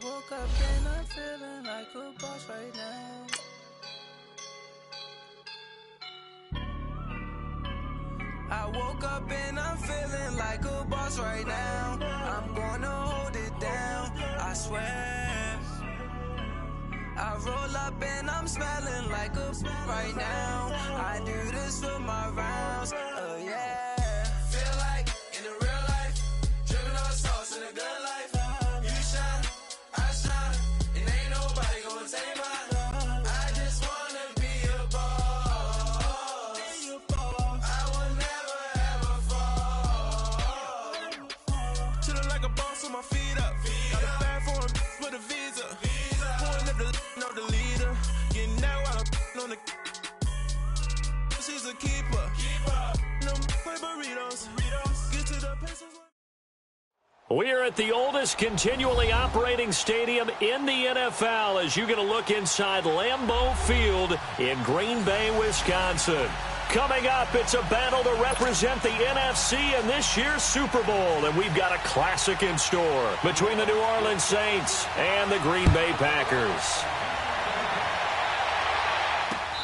woke up and I'm feeling like a boss right now. I woke up and I'm feeling like a boss right now. I'm gonna hold it down, I swear. I roll up and I'm smelling like a right now. I do this for my rounds, yeah. Feel like in the real life, dripping on sauce in a good life. You shine, I shine, and ain't nobody gonna take mine. I just wanna be a boss. I will never ever fall. Chillin' like a boss with my feet up. Got a bag for him with a visa. Pulling up the leader. Getting that while I'm on the. She's a keeper. No play burritos. Get to the pesos. We're at the oldest continually operating stadium in the NFL as you get a look inside Lambeau Field in Green Bay, Wisconsin. Coming up, it's a battle to represent the NFC in this year's Super Bowl, and we've got a classic in store between the New Orleans Saints and the Green Bay Packers.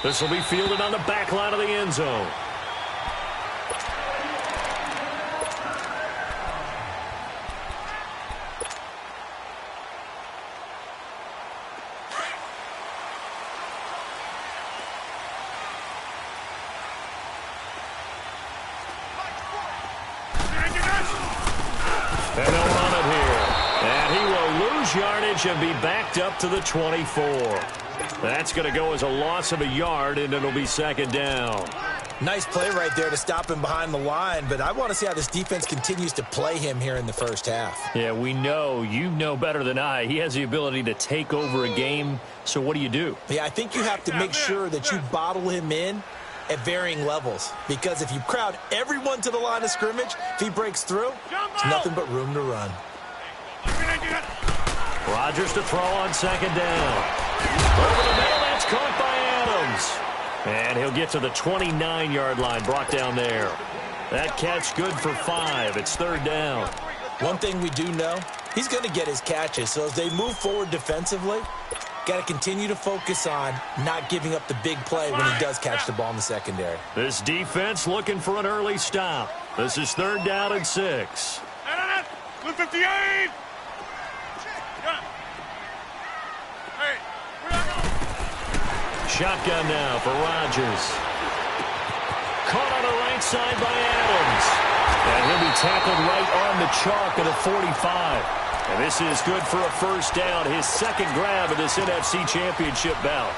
This will be fielded on the back line of the end zone. And they'll run it here. And he will lose yardage and be backed up to the 24. That's going to go as a loss of a yard, and it'll be second down. Nice play right there to stop him behind the line, but I want to see how this defense continues to play him here in the first half. Yeah, we know. You know better than I. He has the ability to take over a game, so what do you do? Yeah, I think you have to make sure that you bottle him in at varying levels, because if you crowd everyone to the line of scrimmage, if he breaks through, there's nothing but room to run. Rodgers to throw on second down. Over the middle, that's caught by Adams. And he'll get to the 29-yard line, brought down there. That catch good for 5. It's third down. One thing we do know, he's going to get his catches, so as they move forward defensively, got to continue to focus on not giving up the big play when he does catch the ball in the secondary. This defense looking for an early stop. This is third down and 6. 58! Shotgun now for Rodgers. Caught on the right side by Adams. And he'll be tackled right on the chalk at a 45. And this is good for a first down, his second grab of this NFC Championship bout.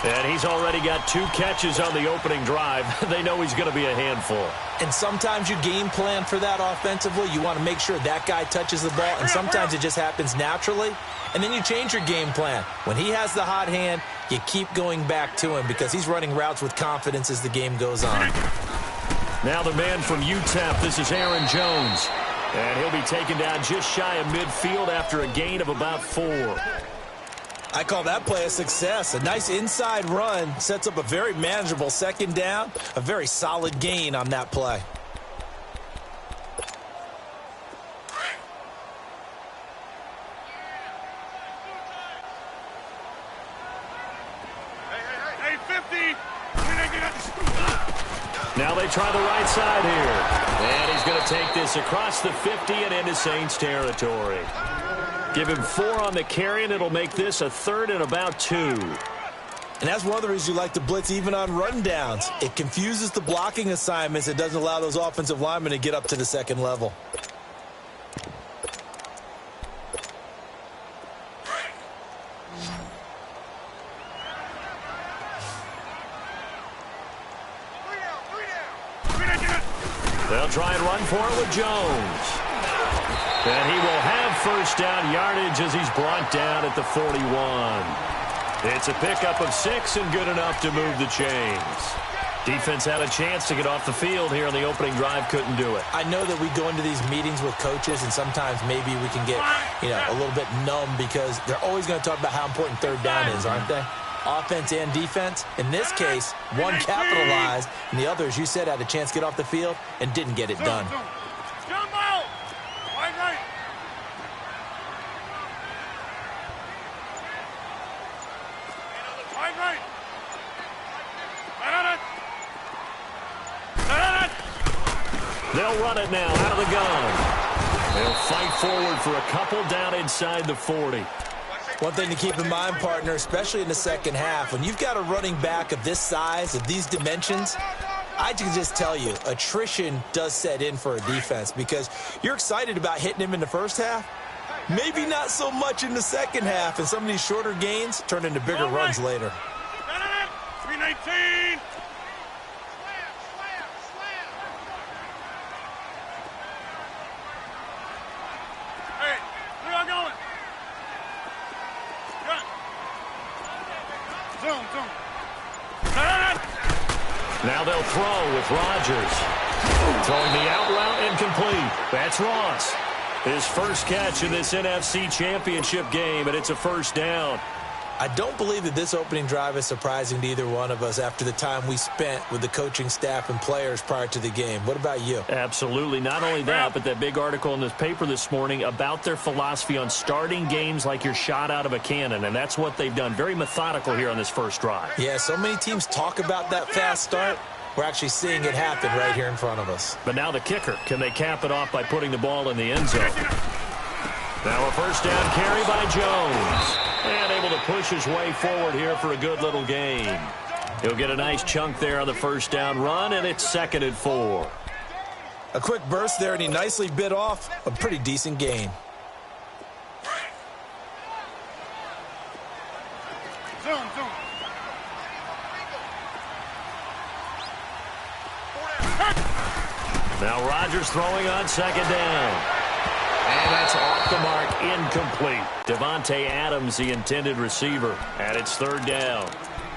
And he's already got 2 catches on the opening drive. They know he's going to be a handful. And sometimes you game plan for that offensively. You want to make sure that guy touches the ball, and sometimes it just happens naturally. And then you change your game plan. When he has the hot hand, you keep going back to him because he's running routes with confidence as the game goes on. Now the man from UTEP, this is Aaron Jones. And he'll be taken down just shy of midfield after a gain of about 4. I call that play a success. A nice inside run sets up a very manageable second down. A very solid gain on that play. Hey, 50! Now they try the right side here. And he's going to take this across the 50 and into Saints territory. Give him 4 on the carry, and it'll make this a third and about 2. And that's one of the reasons you like to blitz even on rundowns. It confuses the blocking assignments. It doesn't allow those offensive linemen to get up to the second level. They'll try and run for it with Jones. And he will have first down yardage as he's brought down at the 41. It's a pickup of 6 and good enough to move the chains. Defense had a chance to get off the field here on the opening drive, couldn't do it. I know that we go into these meetings with coaches, and sometimes maybe we can get, a little bit numb because they're always going to talk about how important third down is, aren't they? Offense and defense. In this case, one capitalized, and the other, as you said, had a chance to get off the field and didn't get it done. They'll run it now out of the gun. They'll fight forward for a couple down inside the 40. One thing to keep in mind, partner, especially in the second half, when you've got a running back of this size, of these dimensions, I can just tell you, attrition does set in for a defense because you're excited about hitting him in the first half. Maybe not so much in the second half, and some of these shorter gains turn into bigger runs later. 319. Hey, where y'all going? Zoom. Now they'll throw with Rodgers. Throwing the out route incomplete. That's Ross. His first catch in this NFC Championship game, and it's a first down. I don't believe that this opening drive is surprising to either one of us after the time we spent with the coaching staff and players prior to the game. What about you? Absolutely. Not only that, but that big article in this paper this morning about their philosophy on starting games like you're shot out of a cannon, and that's what they've done. Very methodical here on this first drive. Yeah, so many teams talk about that fast start. We're actually seeing it happen right here in front of us. But now the kicker. Can they cap it off by putting the ball in the end zone? Now a first down carry by Jones. And able to push his way forward here for a good little gain. He'll get a nice chunk there on the first down run, and it's 2nd and 4. A quick burst there, and he nicely bit off a pretty decent gain. Zoom. Now Rodgers throwing on 2nd down. And that's off the mark, incomplete. Devontae Adams, the intended receiver, and it's 3rd down.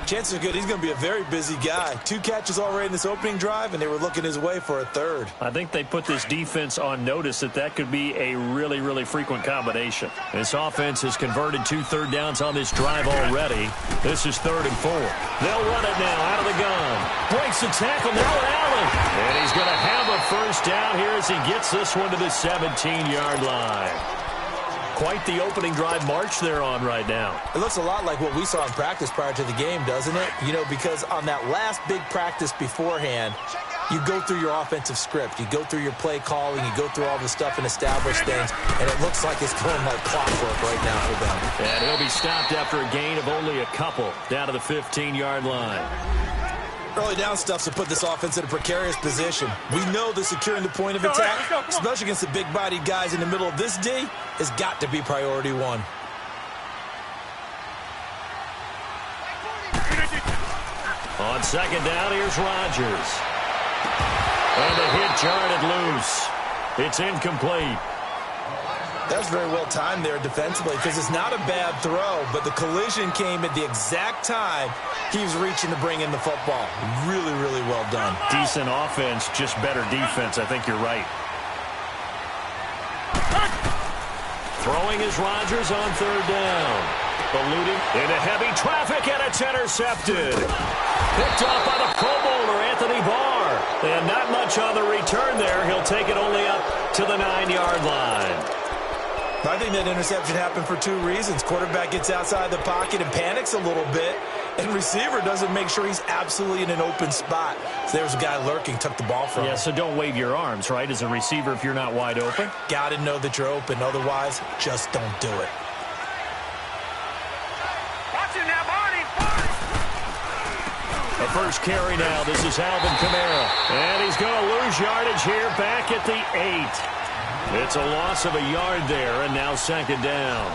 Chances are good he's going to be a very busy guy. 2 catches already in this opening drive, and they were looking his way for a 3rd. I think they put this defense on notice that could be a really, really frequent combination. This offense has converted 2 third downs on this drive already. This is 3rd and 4. They'll run it now out of the gun. Breaks the tackle, now Allen. And he's going to have a first down here as he gets this one to the 17-yard line. Quite the opening drive march they're on right now. It looks a lot like what we saw in practice prior to the game, doesn't it? You know, because on that last big practice beforehand, you go through your offensive script. You go through your play calling. You go through all the stuff and establish things. And it looks like it's going like clockwork right now for them. And he'll be stopped after a gain of only a couple down to the 15-yard line. Early down stuff to put this offense in a precarious position. We know that securing the point of attack, especially against the big-bodied guys in the middle of this D, has got to be priority 1. On 2nd down, here's Rodgers. And the hit jarred loose. It's incomplete. That's very well timed there defensively because it's not a bad throw, but the collision came at the exact time he was reaching to bring in the football. Really, really well done. Decent offense, just better defense. I think you're right. Throwing is Rodgers on 3rd down. Eluding into heavy traffic, and it's intercepted. Picked off by the Pro Bowler, Anthony Barr. And not much on the return there. He'll take it only up to the 9-yard line. I think that interception happened for 2 reasons. Quarterback gets outside the pocket and panics a little bit, and receiver doesn't make sure he's absolutely in an open spot. So there's a guy lurking, took the ball from him. Yeah, so don't wave your arms, right, as a receiver if you're not wide open. Got to know that you're open. Otherwise, just don't do it. Watch it now, Barney. The first carry now. This is Alvin Kamara. And he's going to lose yardage here back at the 8. It's a loss of a yard there, and now 2nd down.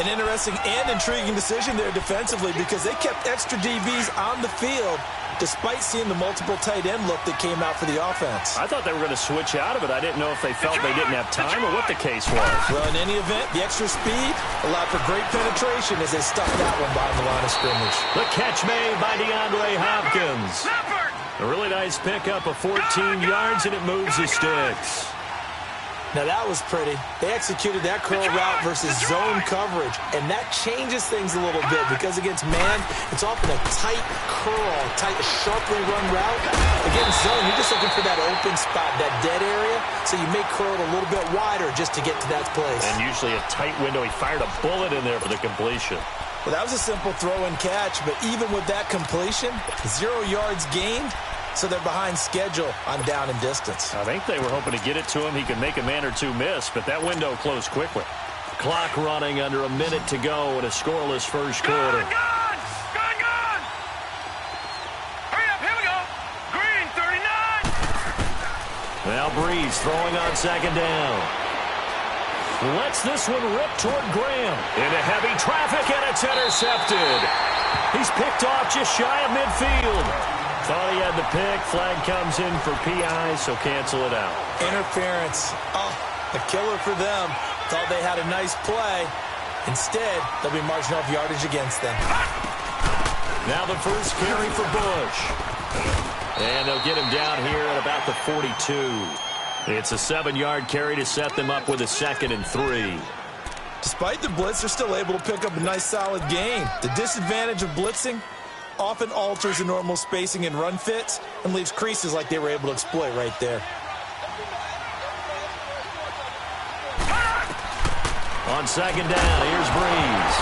An interesting and intriguing decision there defensively because they kept extra DBs on the field despite seeing the multiple tight end look that came out for the offense. I thought they were going to switch out of it. I didn't know if they felt they didn't have time or what the case was. Well, in any event, the extra speed allowed for great penetration as they stuck that one behind the line of scrimmage. The catch made by DeAndre Hopkins. A really nice pickup of 14 yards, and it moves the sticks. Now, that was pretty. They executed that curl route versus zone coverage, and that changes things a little bit because against man, it's often a tight curl, tight, sharply run route. Against zone, you're just looking for that open spot, that dead area, so you may curl it a little bit wider just to get to that place. And usually a tight window. He fired a bullet in there for the completion. Well, that was a simple throw and catch, but even with that completion, 0 yards gained, so they're behind schedule on down and distance. I think they were hoping to get it to him. He could make a man or two miss, but that window closed quickly. Clock running under a minute to go in a scoreless first quarter. Gun! Hurry up, here we go. Green, 39. Now Breeze throwing on second down. Lets this one rip toward Graham. Into heavy traffic, and it's intercepted. He's picked off just shy of midfield. Thought he had the pick. Flag comes in for PI, so cancel it out. Interference. Oh, a killer for them. Thought they had a nice play. Instead, they'll be marching off yardage against them. Now the first carry for Bush. And they'll get him down here at about the 42. It's a 7-yard carry to set them up with a 2nd and 3. Despite the blitz, they're still able to pick up a nice, solid gain. The disadvantage of blitzing often alters the normal spacing and run fits and leaves creases like they were able to exploit right there. On second down, here's Breeze.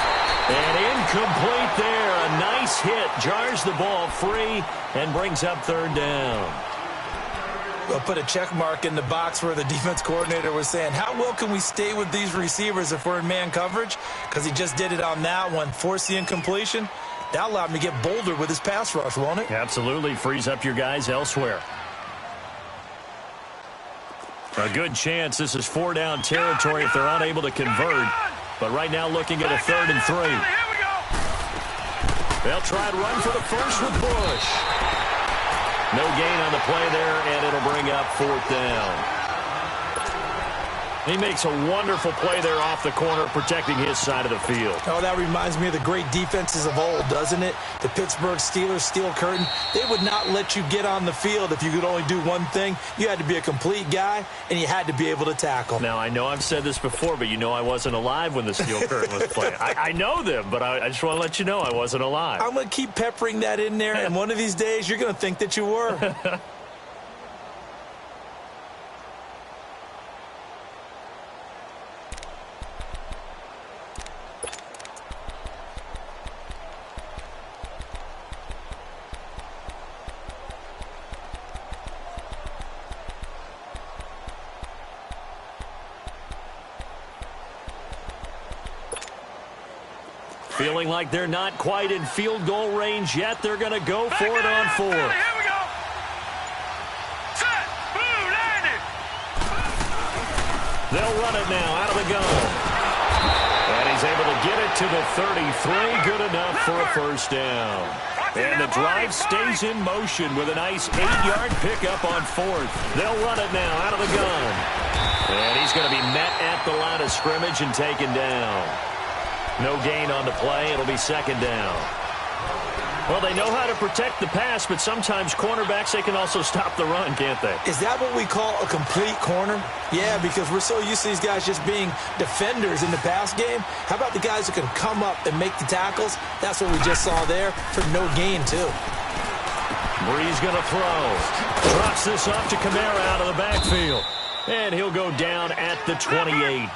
And incomplete there. A nice hit. Jars the ball free and brings up 3rd down. We'll put a check mark in the box where the defense coordinator was saying, how well can we stay with these receivers if we're in man coverage? Because he just did it on that one. Force the incompletion. That allowed him to get bolder with his pass rush, won't it? Absolutely. Frees up your guys elsewhere. A good chance this is 4-down territory if they're unable to convert. But right now looking at a 3rd and 3. They'll try to run for the first with Bush. No gain on the play there, and it'll bring up 4th down. He makes a wonderful play there off the corner, protecting his side of the field. Oh, that reminds me of the great defenses of old, doesn't it? The Pittsburgh Steelers steel curtain. They would not let you get on the field if you could only do one thing. You had to be a complete guy, and you had to be able to tackle. Now, I know I've said this before, but you know I wasn't alive when the steel curtain was playing. I know them, but I just want to let you know I wasn't alive. I'm going to keep peppering that in there, and one of these days you're going to think that you were. Feeling like they're not quite in field goal range yet. They're going to go for it on 4th. Here we go. Set. Boom. Landed. They'll run it now out of the gun. And he's able to get it to the 33. Good enough for a 1st down. And the drive stays in motion with a nice 8-yard pickup on 4th. They'll run it now out of the gun. And he's going to be met at the line of scrimmage and taken down. No gain on the play. It'll be 2nd down. Well, they know how to protect the pass, but sometimes cornerbacks, they can also stop the run, can't they? Is that what we call a complete corner? Yeah, because we're so used to these guys just being defenders in the pass game. How about the guys who can come up and make the tackles? That's what we just saw there for no gain, too. Breeze going to throw. Drops this off to Kamara out of the backfield. And he'll go down at the 28.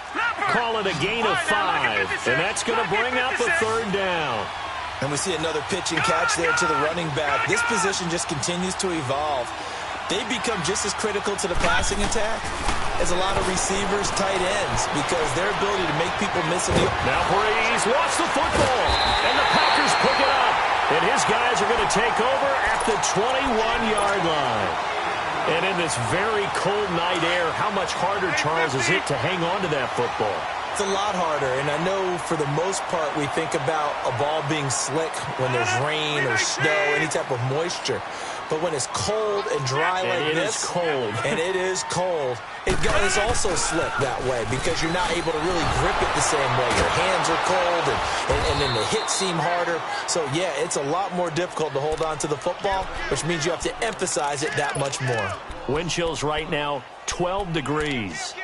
Call it a gain of 5. And that's going to bring up a 3rd down. And we see another pitch and catch there to the running back. This position just continues to evolve. They become just as critical to the passing attack as a lot of receivers, tight ends, because their ability to make people miss in the... Now Breeze wants the football. And the Packers pick it up. And his guys are going to take over at the 21-yard line. And in this very cold night air, how much harder, Charles, is it to hang on to that football? It's a lot harder, and I know for the most part we think about a ball being slick when there's rain or snow, any type of moisture. But when it's cold and dry like this, and it is cold, it's also slick that way because you're not able to really grip it the same way. Your hands are cold, and then the hits seem harder. So, yeah, it's a lot more difficult to hold on to the football, which means you have to emphasize it that much more. Wind chills right now, 12 degrees.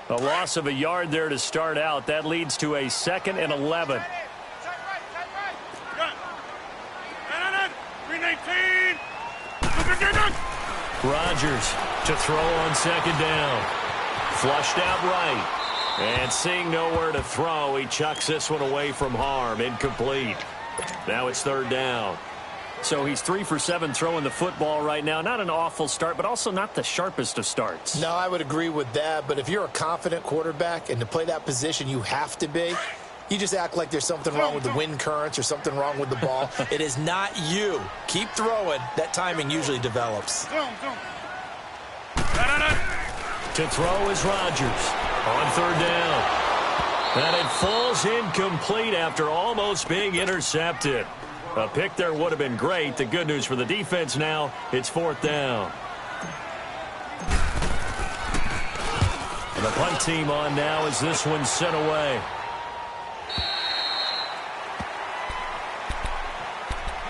A loss of a yard there to start out. That leads to a 2nd and 11. Rodgers to throw on 2nd down. Flushed out right. And seeing nowhere to throw, he chucks this one away from harm. Incomplete. Now it's third down. So he's 3 for 7 throwing the football right now. Not an awful start, but also not the sharpest of starts. No, I would agree with that. But if you're a confident quarterback and to play that position you have to be, you just act like there's something wrong with the wind currents or something wrong with the ball. It is not you. Keep throwing. That timing usually develops. To throw is Rodgers on third down. And it falls incomplete after almost being intercepted. A pick there would have been great. The good news for the defense now, it's fourth down. And the punt team on now as this one's sent away.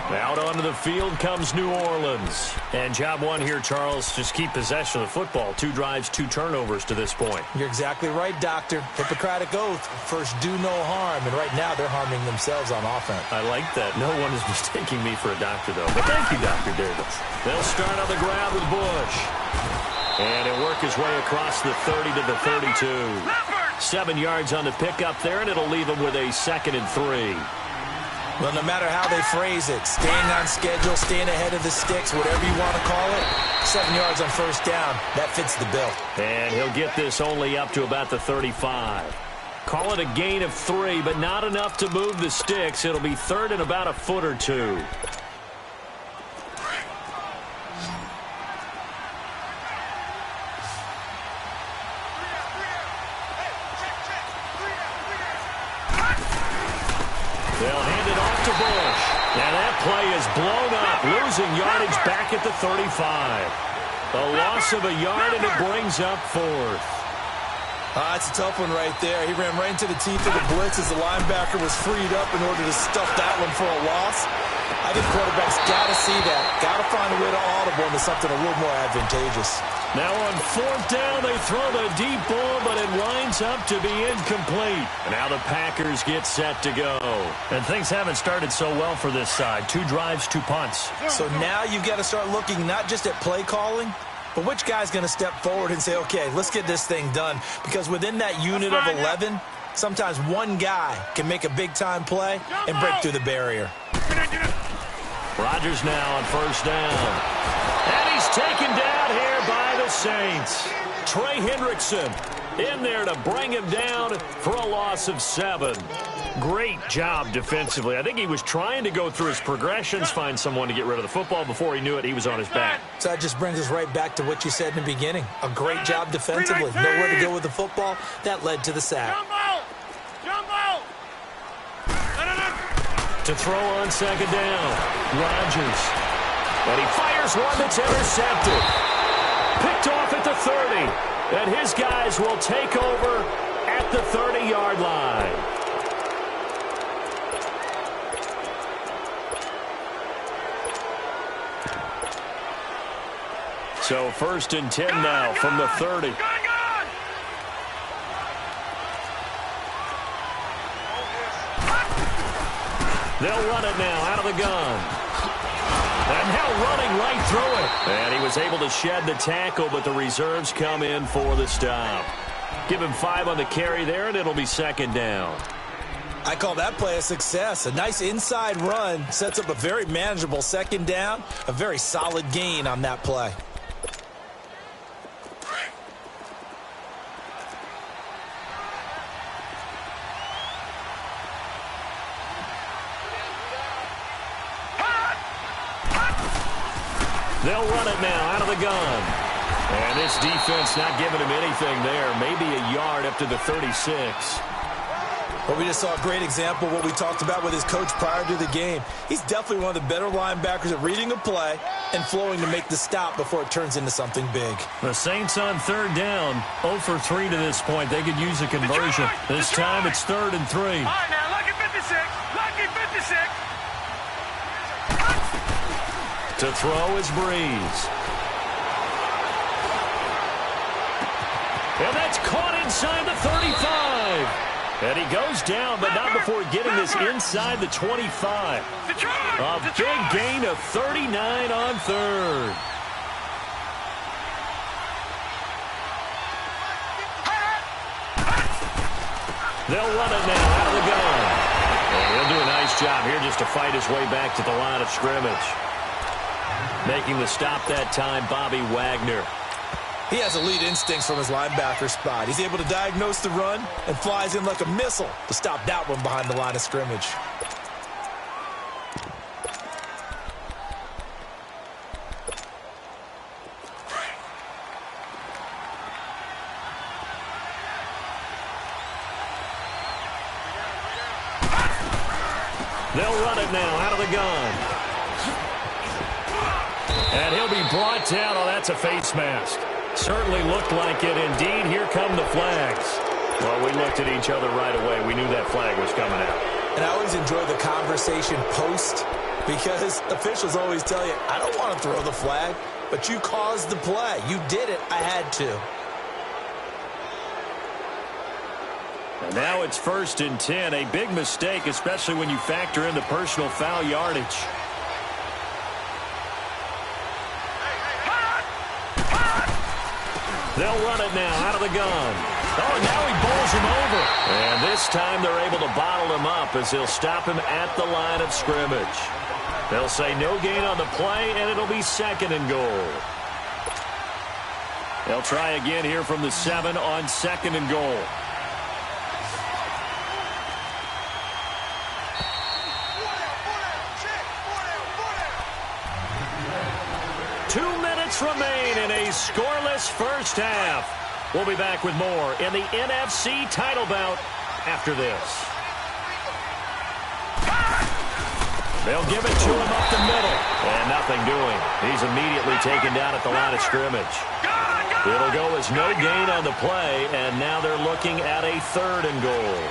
Out onto the field comes New Orleans. And job one here, Charles, just keep possession of the football. 2 drives, 2 turnovers to this point. You're exactly right, Doctor. Hippocratic oath. First, do no harm. And right now, they're harming themselves on offense. I like that. No one is mistaking me for a doctor, though. But thank you, Dr. Davis. They'll start on the ground with Bush. And he'll work his way across the 30 to the 32. 7 yards on the pickup there, and it'll leave him with a 2nd and 3. Well, no matter how they phrase it, staying on schedule, staying ahead of the sticks, whatever you want to call it, 7 yards on first down, that fits the bill. And he'll get this only up to about the 35. Call it a gain of 3, but not enough to move the sticks. It'll be 3rd and about a foot or 2. They'll hand it off to Bush. And that play is blown up, losing yardage back at the 35. A loss of a yard, and it brings up 4th. That's a tough one right there. He ran right into the teeth of the blitz as the linebacker was freed up in order to stuff that one for a loss. I think quarterbacks got to see that. Got to find a way to audible into something a little more advantageous. Now on 4th down, they throw the deep ball, but it winds up to be incomplete. And now the Packers get set to go. And things haven't started so well for this side. 2 drives, 2 punts. So now you've got to start looking not just at play calling, but which guy's going to step forward and say, okay, let's get this thing done. Because within that unit of 11, sometimes one guy can make a big-time play and break through the barrier. Rodgers now on first down. And he's taken down here by the Saints. Trey Hendrickson in there to bring him down for a loss of 7. Great job defensively. I think he was trying to go through his progressions, find someone to get rid of the football. Before he knew it, he was on his back. So that just brings us right back to what you said in the beginning. A great job defensively. Nowhere to go with the football. That led to the sack. To throw on second down, Rodgers. And he fires one that's intercepted. Picked off at the 30. And his guys will take over at the 30-yard line. So 1st and 10 now from the 30. They'll run it now out of the gun. And now running right through it. And he was able to shed the tackle, but the reserves come in for the stop. Give him 5 on the carry there, and it'll be 2nd down. I call that play a success. A nice inside run sets up a very manageable 2nd down. A very solid gain on that play. They'll run it now out of the gun. And this defense not giving him anything there. Maybe a yard up to the 36. Well, we just saw a great example of what we talked about with his coach prior to the game. He's definitely one of the better linebackers at reading a play and flowing to make the stop before it turns into something big. The Saints on 3rd down, 0 for 3 to this point. They could use a conversion. This time it's 3rd and 3. All right, now, lucky 56. Lucky 56. To throw is Breeze. And that's caught inside the 35. And he goes down, but not before getting this inside the 25. A big gain of 39 on 3rd. They'll run it now out of the gun. And he'll do a nice job here just to fight his way back to the line of scrimmage. Making the stop that time, Bobby Wagner. He has elite instincts from his linebacker spot. He's able to diagnose the run and flies in like a missile to stop that one behind the line of scrimmage. They'll run it now out of the gun. And he'll be brought down. Oh, that's a face mask. Certainly looked like it. Indeed, here come the flags. Well, we looked at each other right away. We knew that flag was coming out. And I always enjoy the conversation post because officials always tell you, I don't want to throw the flag, but you caused the play. You did it. I had to. And now it's 1st and 10. A big mistake, especially when you factor in the personal foul yardage. They'll run it now out of the gun. Oh, now he bowls him over. And this time they're able to bottle him up as they'll stop him at the line of scrimmage. They'll say no gain on the play, and it'll be 2nd and goal. They'll try again here from the 7 on 2nd and goal. Remain in a scoreless first half. We'll be back with more in the NFC title bout after this. They'll give it to him up the middle. And nothing doing. He's immediately taken down at the line of scrimmage. It'll go as no gain on the play, and now they're looking at a 3rd and goal.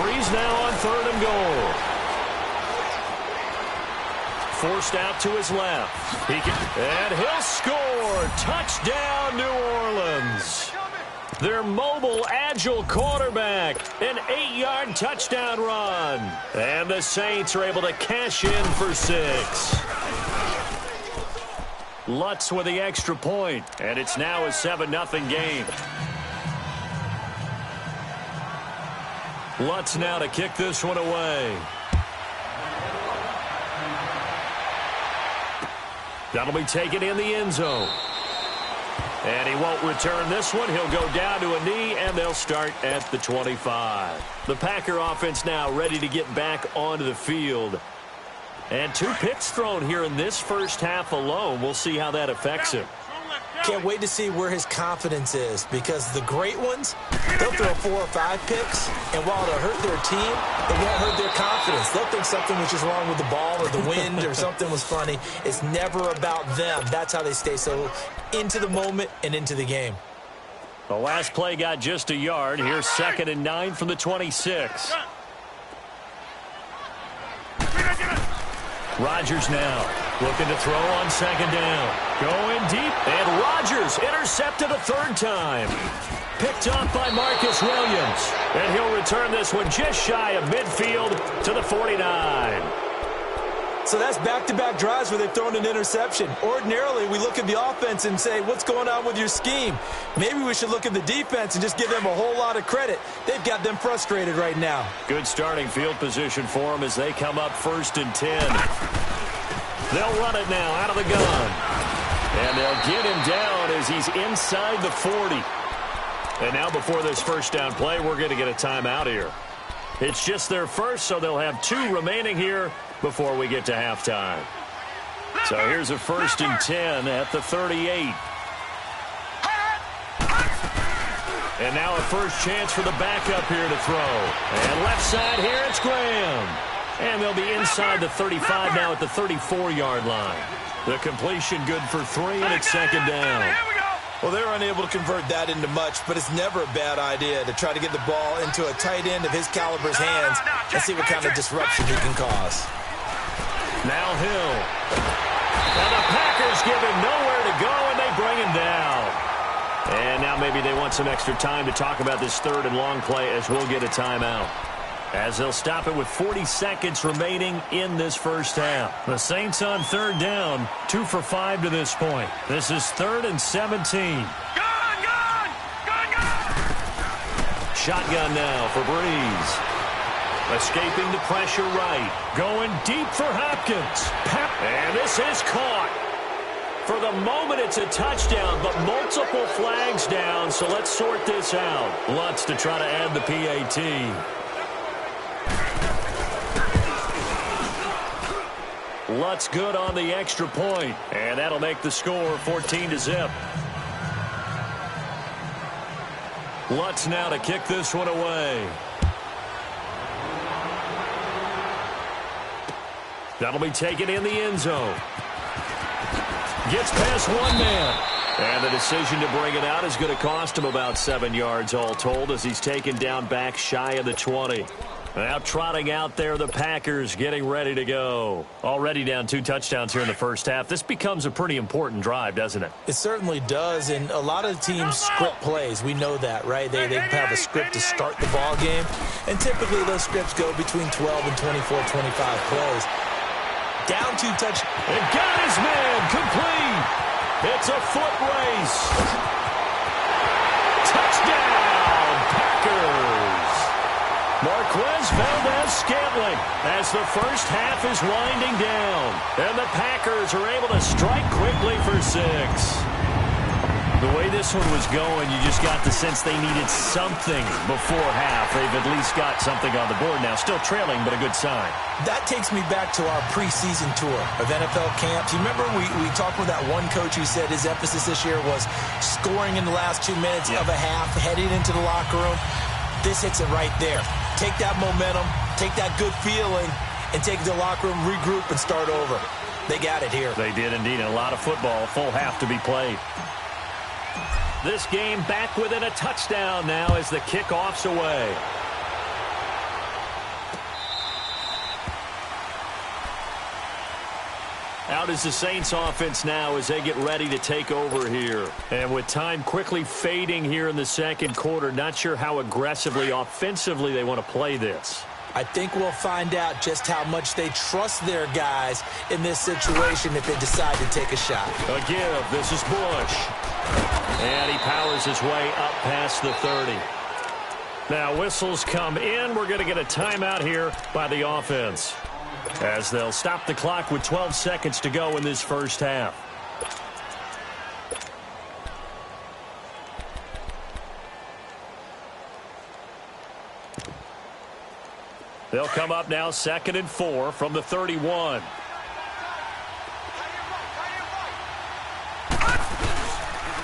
Breeze now on 3rd and goal. Forced out to his left. And he'll score. Touchdown, New Orleans. Their mobile, agile quarterback. An 8-yard touchdown run. And the Saints are able to cash in for 6. Lutz with the extra point. And it's now a 7-0 game. Lutz now to kick this one away. That'll be taken in the end zone. And he won't return this one. He'll go down to a knee, and they'll start at the 25. The Packer offense now ready to get back onto the field. And 2 picks thrown here in this first half alone. We'll see how that affects him. Can't wait to see where his confidence is because the great ones, they'll throw 4 or 5 picks, and while it'll hurt their team, it won't hurt their confidence. They'll think something was just wrong with the ball or the wind or something was funny. It's never about them. That's how they stay so into the moment and into the game. The last play got just a yard. Here's 2nd and 9 from the 26. Rodgers now looking to throw on 2nd down. Going deep, and Rodgers intercepted a 3rd time. Picked off by Marcus Williams. And he'll return this one just shy of midfield to the 49. So that's back-to-back drives where they've thrown an interception. Ordinarily, we look at the offense and say, what's going on with your scheme? Maybe we should look at the defense and just give them a whole lot of credit. They've got them frustrated right now. Good starting field position for them as they come up 1st and 10. They'll run it now out of the gun. And they'll get him down as he's inside the 40. And now before this first down play, we're going to get a timeout here. It's just their first, so they'll have 2 remaining here before we get to halftime. So here's a 1st and 10 at the 38. And now a first chance for the backup here to throw. And left side here, it's Graham. And they'll be inside the 35 now at the 34-yard line. The completion good for 3, and it's 2nd down. Well, they were unable to convert that into much, but it's never a bad idea to try to get the ball into a tight end of his caliber's hands and see what kind of disruption he can cause. Now Hill. And the Packers give him nowhere to go, and they bring him down. And now maybe they want some extra time to talk about this 3rd and long play as we'll get a timeout. as they'll stop it with 40 seconds remaining in this first half. The Saints on third down, 2 for 5 to this point. This is 3rd and 17. Shotgun now for Breeze. Escaping the pressure right. Going deep for Hopkins. And this is caught. For the moment, it's a touchdown, but multiple flags down, so let's sort this out. Lutz to try to add the PAT. Lutz good on the extra point, and that'll make the score 14-0. Lutz now to kick this one away. That'll be taken in the end zone. Gets past one man. And the decision to bring it out is going to cost him about 7 yards all told as he's taken down back shy of the 20. Now trotting out there, the Packers getting ready to go. Already down 2 touchdowns here in the first half. This becomes a pretty important drive, doesn't it? It certainly does, and a lot of teams script plays. We know that, right? They have a script to start the ball game, and typically those scripts go between 12 and 24, 25 plays. Down 2 touchdowns. And got his man complete. It's a foot race. Touchdown, Packers. Marquez Valdez-Scantling as the first half is winding down. And the Packers are able to strike quickly for 6. The way this one was going, you just got the sense they needed something before half. They've at least got something on the board now. Still trailing, but a good sign. That takes me back to our preseason tour of NFL camps. You remember we talked with that one coach who said his emphasis this year was scoring in the last 2 minutes of a half, heading into the locker room. This hits it right there. Take that momentum, take that good feeling, and take it to the locker room, regroup, and start over. They got it here. They did indeed. And a lot of football, full half to be played. This game back within a touchdown now as the kickoff's away. Out is the Saints offense now as they get ready to take over here. And with time quickly fading here in the second quarter, not sure how aggressively, offensively they want to play this. I think we'll find out just how much they trust their guys in this situation if they decide to take a shot. A give. This is Bush. And he powers his way up past the 30. Now whistles come in. We're going to get a timeout here by the offense as they'll stop the clock with 12 seconds to go in this first half. They'll come up now 2nd and 4 from the 31.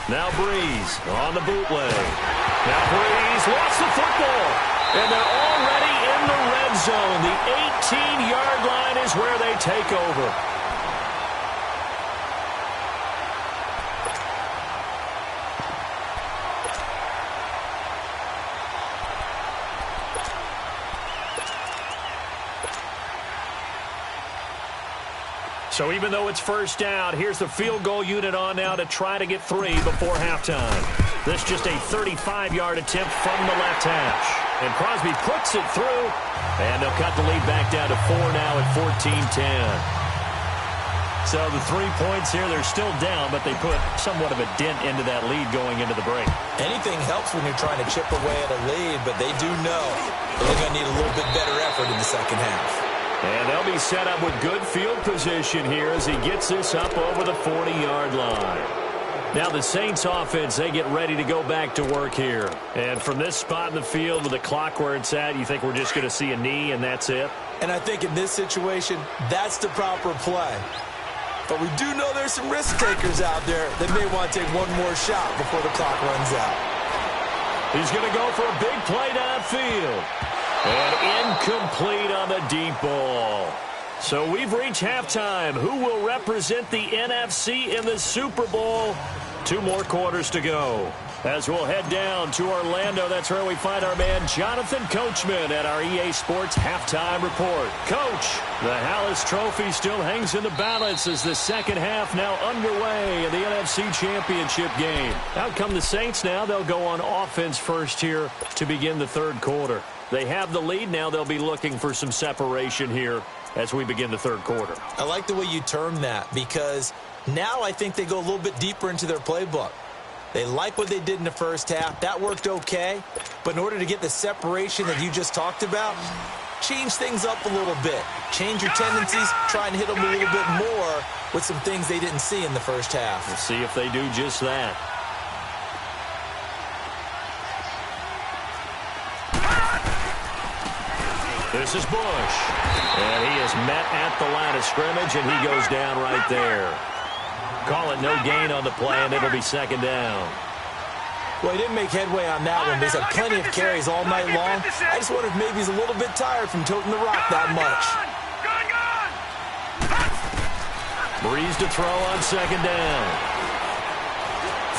Now Breeze on the bootleg. Now Breeze lost the football. And they're already in the red zone. The 18-yard line is where they take over. So even though it's first down, here's the field goal unit on now to try to get 3 before halftime. This just a 35-yard attempt from the left hash. And Crosby puts it through, and they'll cut the lead back down to 4 now at 14-10. So the 3 points here, they're still down, but they put somewhat of a dent into that lead going into the break. Anything helps when you're trying to chip away at a lead, but they do know they're going to need a little bit better effort in the second half. And they'll be set up with good field position here as he gets this up over the 40-yard line. Now the Saints offense, they get ready to go back to work here. And from this spot in the field with the clock where it's at, you think we're just going to see a knee and that's it? And I think in this situation, that's the proper play. But we do know there's some risk takers out there that may want to take one more shot before the clock runs out. He's going to go for a big play downfield. And incomplete on the deep ball. So we've reached halftime. Who will represent the NFC in the Super Bowl? 2 more quarters to go. As we'll head down to Orlando, that's where we find our man Jonathan Coachman at our EA Sports Halftime Report. Coach, the Hallis Trophy still hangs in the balance as the second half now underway in the NFC Championship game. Out come the Saints now. They'll go on offense first here to begin the third quarter. They have the lead now. They'll be looking for some separation here as we begin the third quarter. I like the way you term that because now I think they go a little bit deeper into their playbook. They like what they did in the first half. That worked okay. But in order to get the separation that you just talked about, change things up a little bit. Change your tendencies. Try and hit them a little bit more with some things they didn't see in the first half. We'll see if they do just that. This is Bush. And he is met at the line of scrimmage, and he goes down right there. Call it no gain on the play, and it'll be second down. Well, he didn't make headway on that one, but he's had plenty of carries all night long. I just wonder if maybe he's a little bit tired from toting the rock that much. Breeze to throw on second down.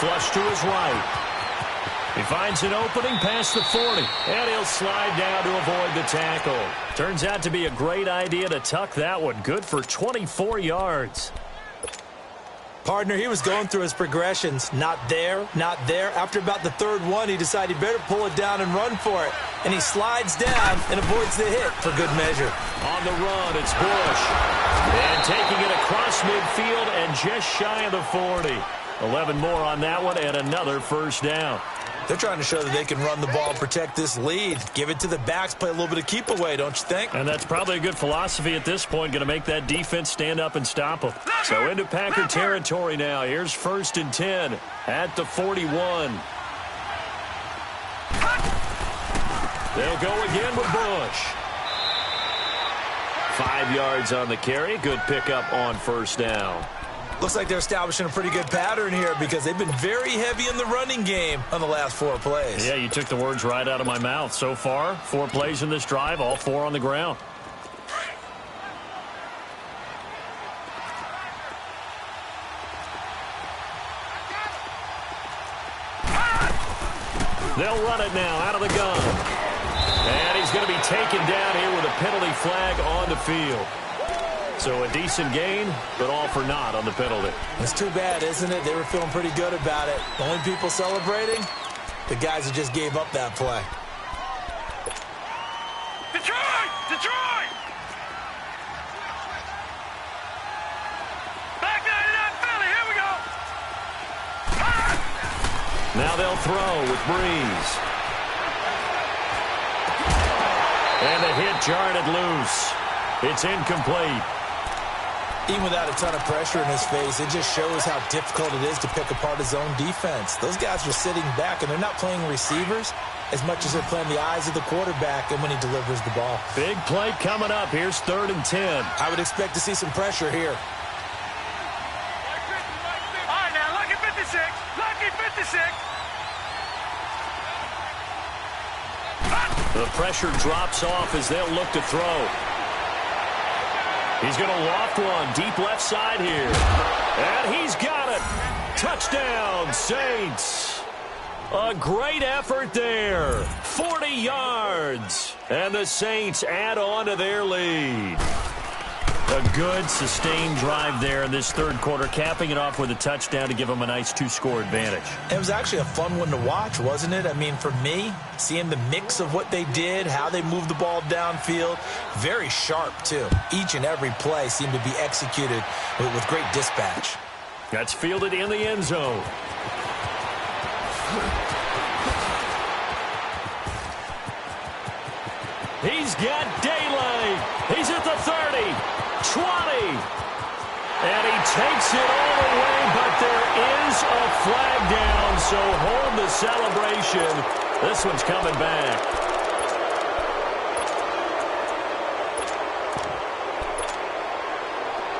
Flush to his right. He finds an opening past the 40, and he'll slide down to avoid the tackle. Turns out to be a great idea to tuck that one. Good for 24 yards. Partner, he was going through his progressions. Not there, not there. After about the third one, he decided he better pull it down and run for it. And he slides down and avoids the hit for good measure. On the run, it's Bush. And taking it across midfield and just shy of the 40. 11 more on that one and another first down. They're trying to show that they can run the ball and protect this lead. Give it to the backs, play a little bit of keep away, don't you think? And that's probably a good philosophy at this point, going to make that defense stand up and stop them. So into Packer territory now. Here's 1st and 10 at the 41. They'll go again with Bush. 5 yards on the carry. Good pickup on first down. Looks like they're establishing a pretty good pattern here because they've been very heavy in the running game on the last 4 plays. Yeah, you took the words right out of my mouth. So far, 4 plays in this drive, all 4 on the ground. They'll run it now out of the gun. And he's going to be taken down here with a penalty flag on the field. So a decent gain, but all for naught on the penalty. It's too bad, isn't it? They were feeling pretty good about it. The only people celebrating, the guys who just gave up that play. Detroit! Detroit! Back nine it up, Philly. Here we go. Now they'll throw with Breeze. And the hit jarred it loose. It's incomplete. Even without a ton of pressure in his face, it just shows how difficult it is to pick apart his own defense. Those guys are sitting back, and they're not playing receivers as much as they're playing the eyes of the quarterback and when he delivers the ball. Big play coming up. Here's 3rd and 10. I would expect to see some pressure here. All right, now, lucky 56. Lucky 56. The pressure drops off as they'll look to throw. He's going to loft one deep left side here. And he's got it. Touchdown, Saints. A great effort there. 40 yards. And the Saints add on to their lead. A good, sustained drive there in this third quarter, capping it off with a touchdown to give them a nice 2-score advantage. It was actually a fun one to watch, wasn't it? I mean, for me, seeing the mix of what they did, how they moved the ball downfield, very sharp, too. Each and every play seemed to be executed with great dispatch. That's fielded in the end zone. He's got daylight. He's at the 30, 20. And he takes it all the way, but there is a flag down, so hold the celebration. This one's coming back.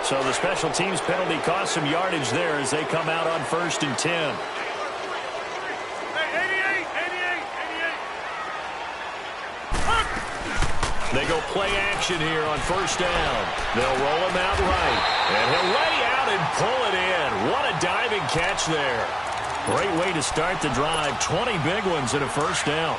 So the special teams penalty cost some yardage there as they come out on 1st and 10. They go play action here on 1st down. They'll roll him out right. And he'll lay out and pull it in. What a diving catch there. Great way to start the drive. 20 big ones and a first down.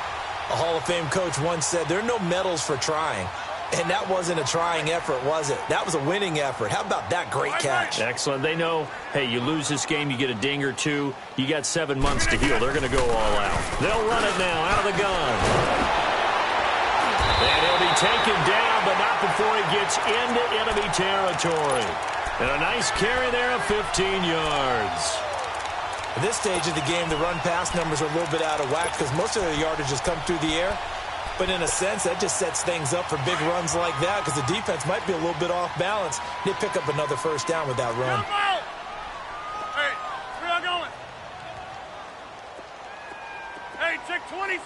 A Hall of Fame coach once said, there are no medals for trying. And that wasn't a trying effort, was it? That was a winning effort. How about that great catch? Excellent. They know, hey, you lose this game, you get a ding or two. You got 7 months to heal. They're going to go all out. They'll run it now out of the gun. And he'll be taken down, but not before he gets into enemy territory. And a nice carry there of 15 yards. At this stage of the game, the run-pass numbers are a little bit out of whack because most of their yardage has come through the air. But in a sense, that just sets things up for big runs like that because the defense might be a little bit off balance. They pick up another first down with that run. Hey, where y'all going? Hey, check 26.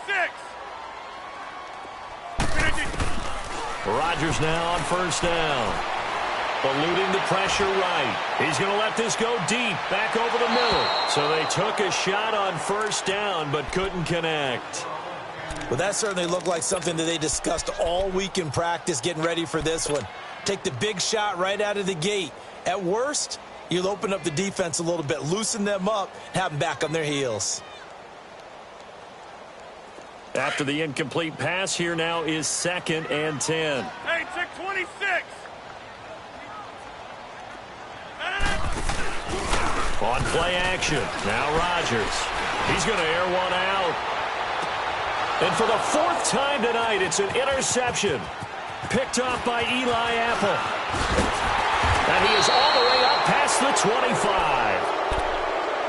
Rodgers now on first down. Eluding the pressure right. He's going to let this go deep, back over the middle. So they took a shot on first down, but couldn't connect. Well, that certainly looked like something that they discussed all week in practice, getting ready for this one. Take the big shot right out of the gate. At worst, you'll open up the defense a little bit, loosen them up, have them back on their heels. After the incomplete pass, here now is 2nd and 10. Hey, check 26. On play action, now Rodgers. He's going to air one out. And for the 4th time tonight, it's an interception. Picked off by Eli Apple. And he is all the way up past the 25.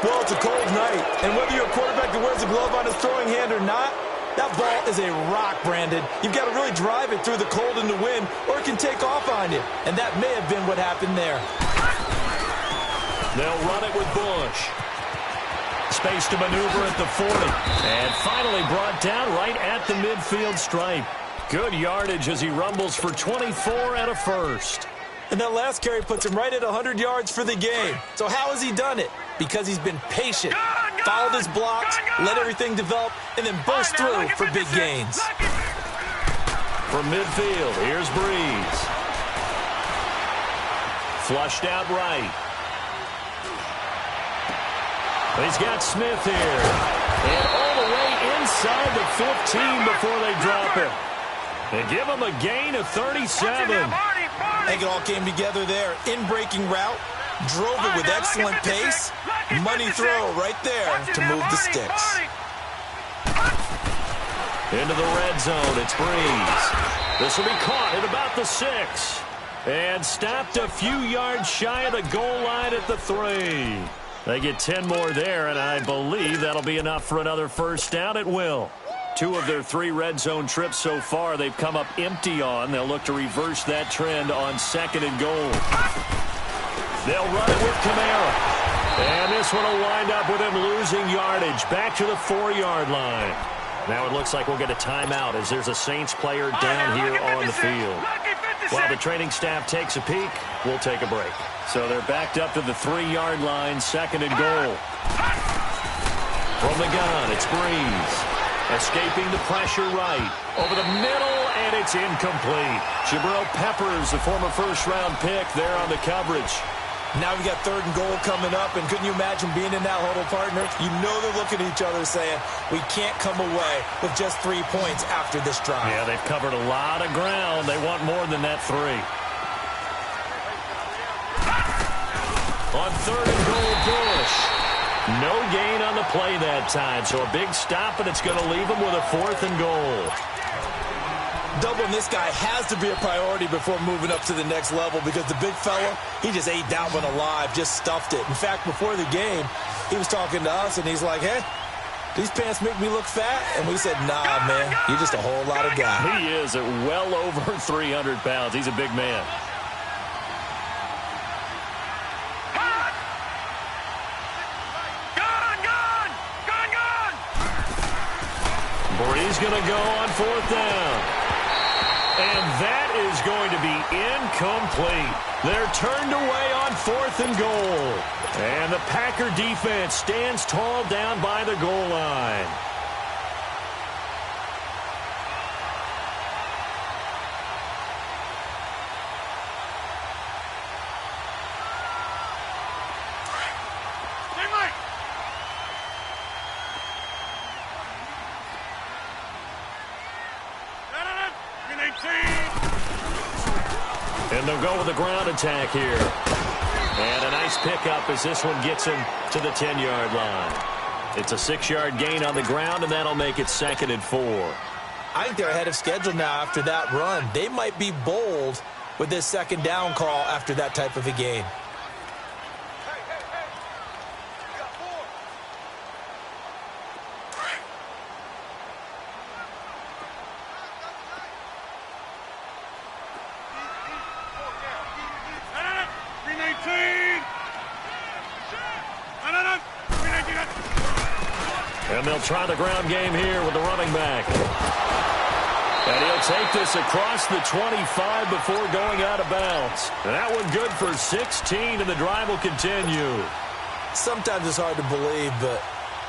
Well, it's a cold night, and whether you're a quarterback that wears a glove on his throwing hand or not, that ball is a rock, Brandon. You've got to really drive it through the cold and the wind, or it can take off on you. And that may have been what happened there. They'll run it with Bush. Space to maneuver at the 40. And finally brought down right at the midfield stripe. Good yardage as he rumbles for 24 and a first. And that last carry puts him right at 100 yards for the game. So how has he done it? Because he's been patient, followed his blocks, let everything develop, and then burst through for big gains. From midfield, here's Breeze. Flushed out right. He's got Smith here. And all the way inside the 15 before they drop it. They give him a gain of 37. I think it all came together there. In-breaking route, drove it with excellent pace. Money throw right there to move the sticks. Into the red zone, it's Breeze. This will be caught at about the 6. And stopped a few yards shy of the goal line at the 3. They get 10 more there, and I believe that'll be enough for another first down at will. 2 of their 3 red zone trips so far they've come up empty on. They'll look to reverse that trend on 2nd and goal. They'll run it with Kamara. And this one will wind up with him losing yardage back to the 4-yard line. Now it looks like we'll get a timeout as there's a Saints player down here on the field. While the training staff takes a peek, we'll take a break. So they're backed up to the 3-yard line, 2nd and goal. From the gun, it's Breeze. Escaping the pressure right. Over the middle, and it's incomplete. Jabril Peppers, the former first-round pick, there on the coverage. Now we got 3rd and goal coming up, and couldn't you imagine being in that huddle, partner? You know they're looking at each other saying, we can't come away with just 3 points after this drive. Yeah, they've covered a lot of ground. They want more than that 3. On 3rd and goal, Bush. No gain on the play that time, so a big stop, and it's going to leave them with a 4th and goal. Doubling this guy has to be a priority before moving up to the next level because the big fella, he just ate that one alive, just stuffed it. In fact, before the game, he was talking to us, and he's like, hey, these pants make me look fat? And we said, nah, man, you're just a whole lot of guy. He is at well over 300 pounds. He's a big man. Breeze going to go on 4th down. And that is going to be incomplete. They're turned away on 4th and goal. And the Packer defense stands tall down by the goal line. And they'll go with the ground attack here. And a nice pickup as this one gets him to the 10-yard line. It's a 6-yard gain on the ground, and that'll make it 2nd and 4. I think they're ahead of schedule now after that run. They might be bold with this 2nd down call after that type of a gain. And they'll try the ground game here with the running back. And he'll take this across the 25 before going out of bounds. And that one good for 16, and the drive will continue. Sometimes it's hard to believe, but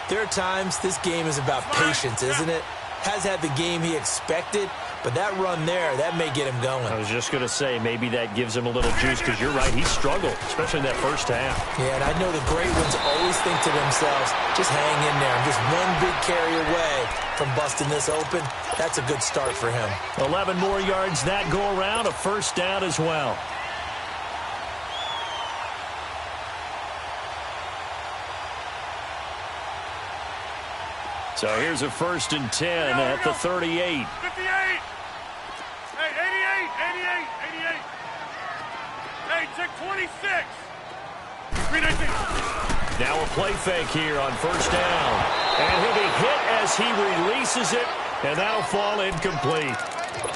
there are times this game is about patience, isn't it? Has had the game he expected, but that run there, that may get him going. I was just going to say, maybe that gives him a little juice, because you're right, he struggled, especially in that first half. Yeah, and I know the great ones always think to themselves, just hang in there. I'm just one big carry away from busting this open. That's a good start for him. 11 more yards that go around, a 1st down as well. So here's a 1st and 10 at the 38. 58. Hey, 88. Hey, check 26. 319. Now a play fake here on 1st down. And he'll be hit as he releases it, and that'll fall incomplete.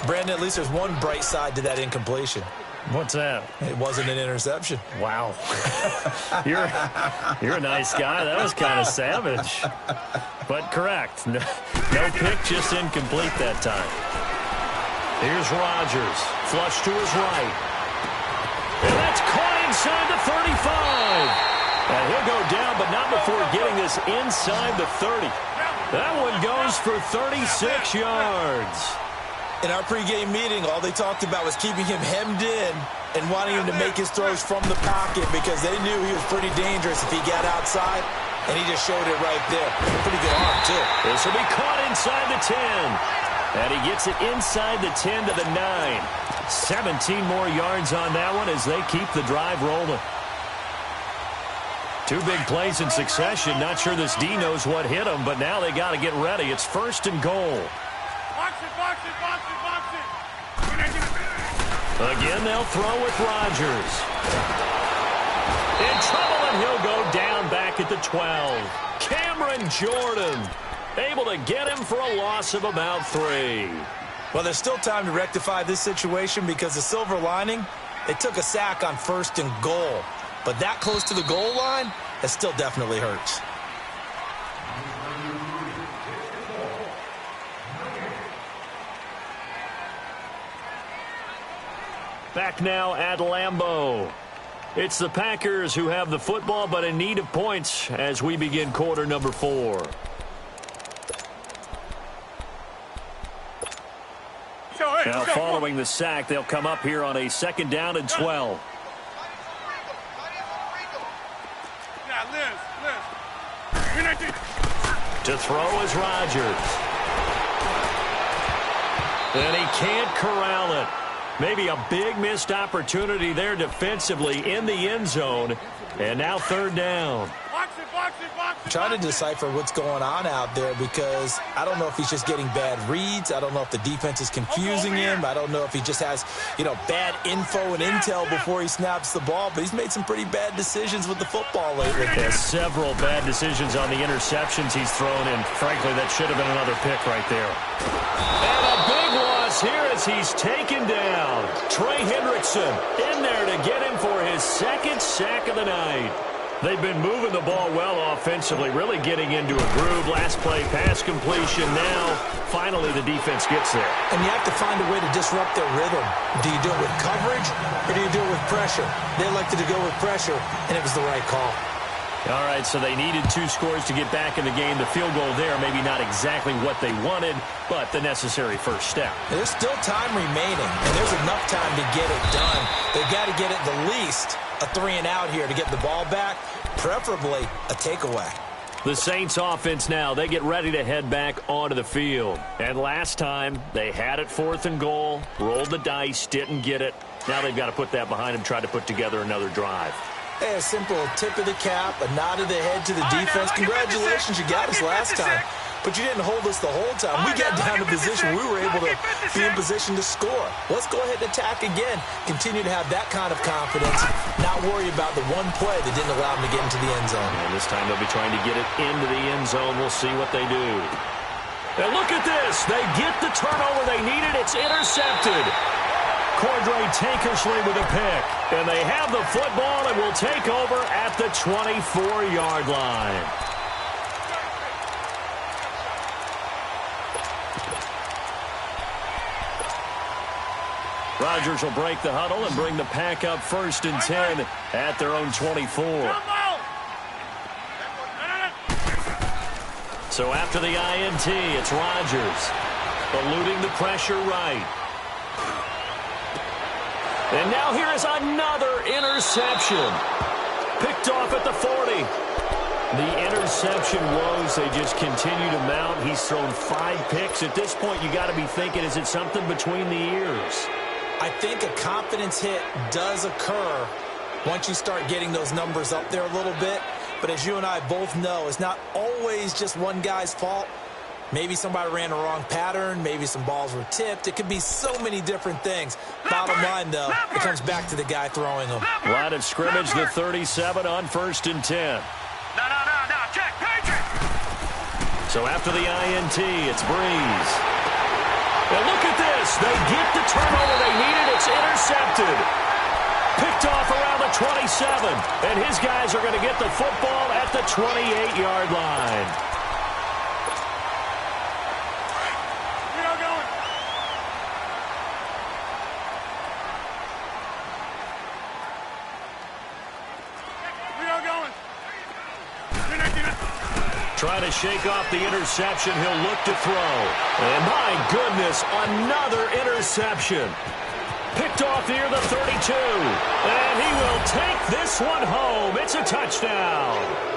Brandon, at least there's one bright side to that incompletion. What's that? It wasn't an interception. Wow. You're a nice guy. That was kind of savage. But correct. No pick, just incomplete that time. Here's Rodgers. Flush to his right. And that's caught inside the 35. And he'll go down, but not before getting this inside the 30. That one goes for 36 yards. In our pregame meeting, all they talked about was keeping him hemmed in and wanting him to make his throws from the pocket because they knew he was pretty dangerous if he got outside, and he just showed it right there. Pretty good arm, too. This will be caught inside the 10. And he gets it inside the 10 to the 9. 17 more yards on that one as they keep the drive rolling. 2 big plays in succession. Not sure this D knows what hit him, but now they got to get ready. It's 1st and goal. Box it. Again, they'll throw with Rodgers. In trouble, and he'll go down back at the 12. Cameron Jordan able to get him for a loss of about 3. Well, there's still time to rectify this situation because the silver lining, they took a sack on 1st and goal. But that close to the goal line, that still definitely hurts. Back now at Lambeau. It's the Packers who have the football, but in need of points as we begin quarter number 4. Now following the sack, they'll come up here on a 2nd down and 12. To throw is Rodgers. And he can't corral it. Maybe a big missed opportunity there defensively in the end zone. And now 3rd down. I'm trying to decipher what's going on out there because I don't know if he's just getting bad reads. I don't know if the defense is confusing him. I don't know if he just has, bad info and intel before he snaps the ball. But he's made some pretty bad decisions with the football lately. There's several bad decisions on the interceptions he's thrown in. Frankly, that should have been another pick right there. And a big loss here as he's taken down. Trey Hendrickson in there to get him for his 2nd sack of the night. They've been moving the ball well offensively, really getting into a groove. Last play, pass completion. Now, finally, the defense gets there. And you have to find a way to disrupt their rhythm. Do you do it with coverage, or do you do it with pressure? They elected to go with pressure, and it was the right call. All right, so they needed 2 scores to get back in the game. The field goal there, maybe not exactly what they wanted, but the necessary first step. There's still time remaining, and there's enough time to get it done. They've got to get at the least a 3-and-out here to get the ball back, preferably a takeaway. The Saints offense now, they get ready to head back onto the field. And last time, they had it 4th and goal, rolled the dice, didn't get it. Now they've got to put that behind them, try to put together another drive. Hey, a simple tip of the cap, a nod of the head to the defense. Congratulations, you got us last time. But you didn't hold us the whole time. We got down to position. We were able to be in position to score. Let's go ahead and attack again. Continue to have that kind of confidence. Not worry about the one play that didn't allow them to get into the end zone. And this time they'll be trying to get it into the end zone. We'll see what they do. And look at this. They get the turnover they needed. It's intercepted. Cordray Tankersley with a pick. And they have the football and will take over at the 24-yard line. Rodgers will break the huddle and bring the pack up 1st and 10 at their own 24. So after the INT, it's Rodgers eluding the pressure right. And now here is another interception. Picked off at the 40. The interception woes, they just continue to mount. He's thrown 5 picks. At this point, you got to be thinking, is it something between the ears? I think a confidence hit does occur once you start getting those numbers up there a little bit. But as you and I both know, it's not always just one guy's fault. Maybe somebody ran the wrong pattern. Maybe some balls were tipped. It could be so many different things. Bottom line, though, it comes back to the guy throwing them. Line of scrimmage, the 37 on 1st and 10. No, check, Patriot. So after the INT, it's Breeze. And look at this. They get the turnover they needed. It's intercepted. Picked off around the 27. And his guys are going to get the football at the 28-yard line. Trying to shake off the interception. He'll look to throw. And my goodness, another interception. Picked off near the 32. And he will take this one home. It's a touchdown.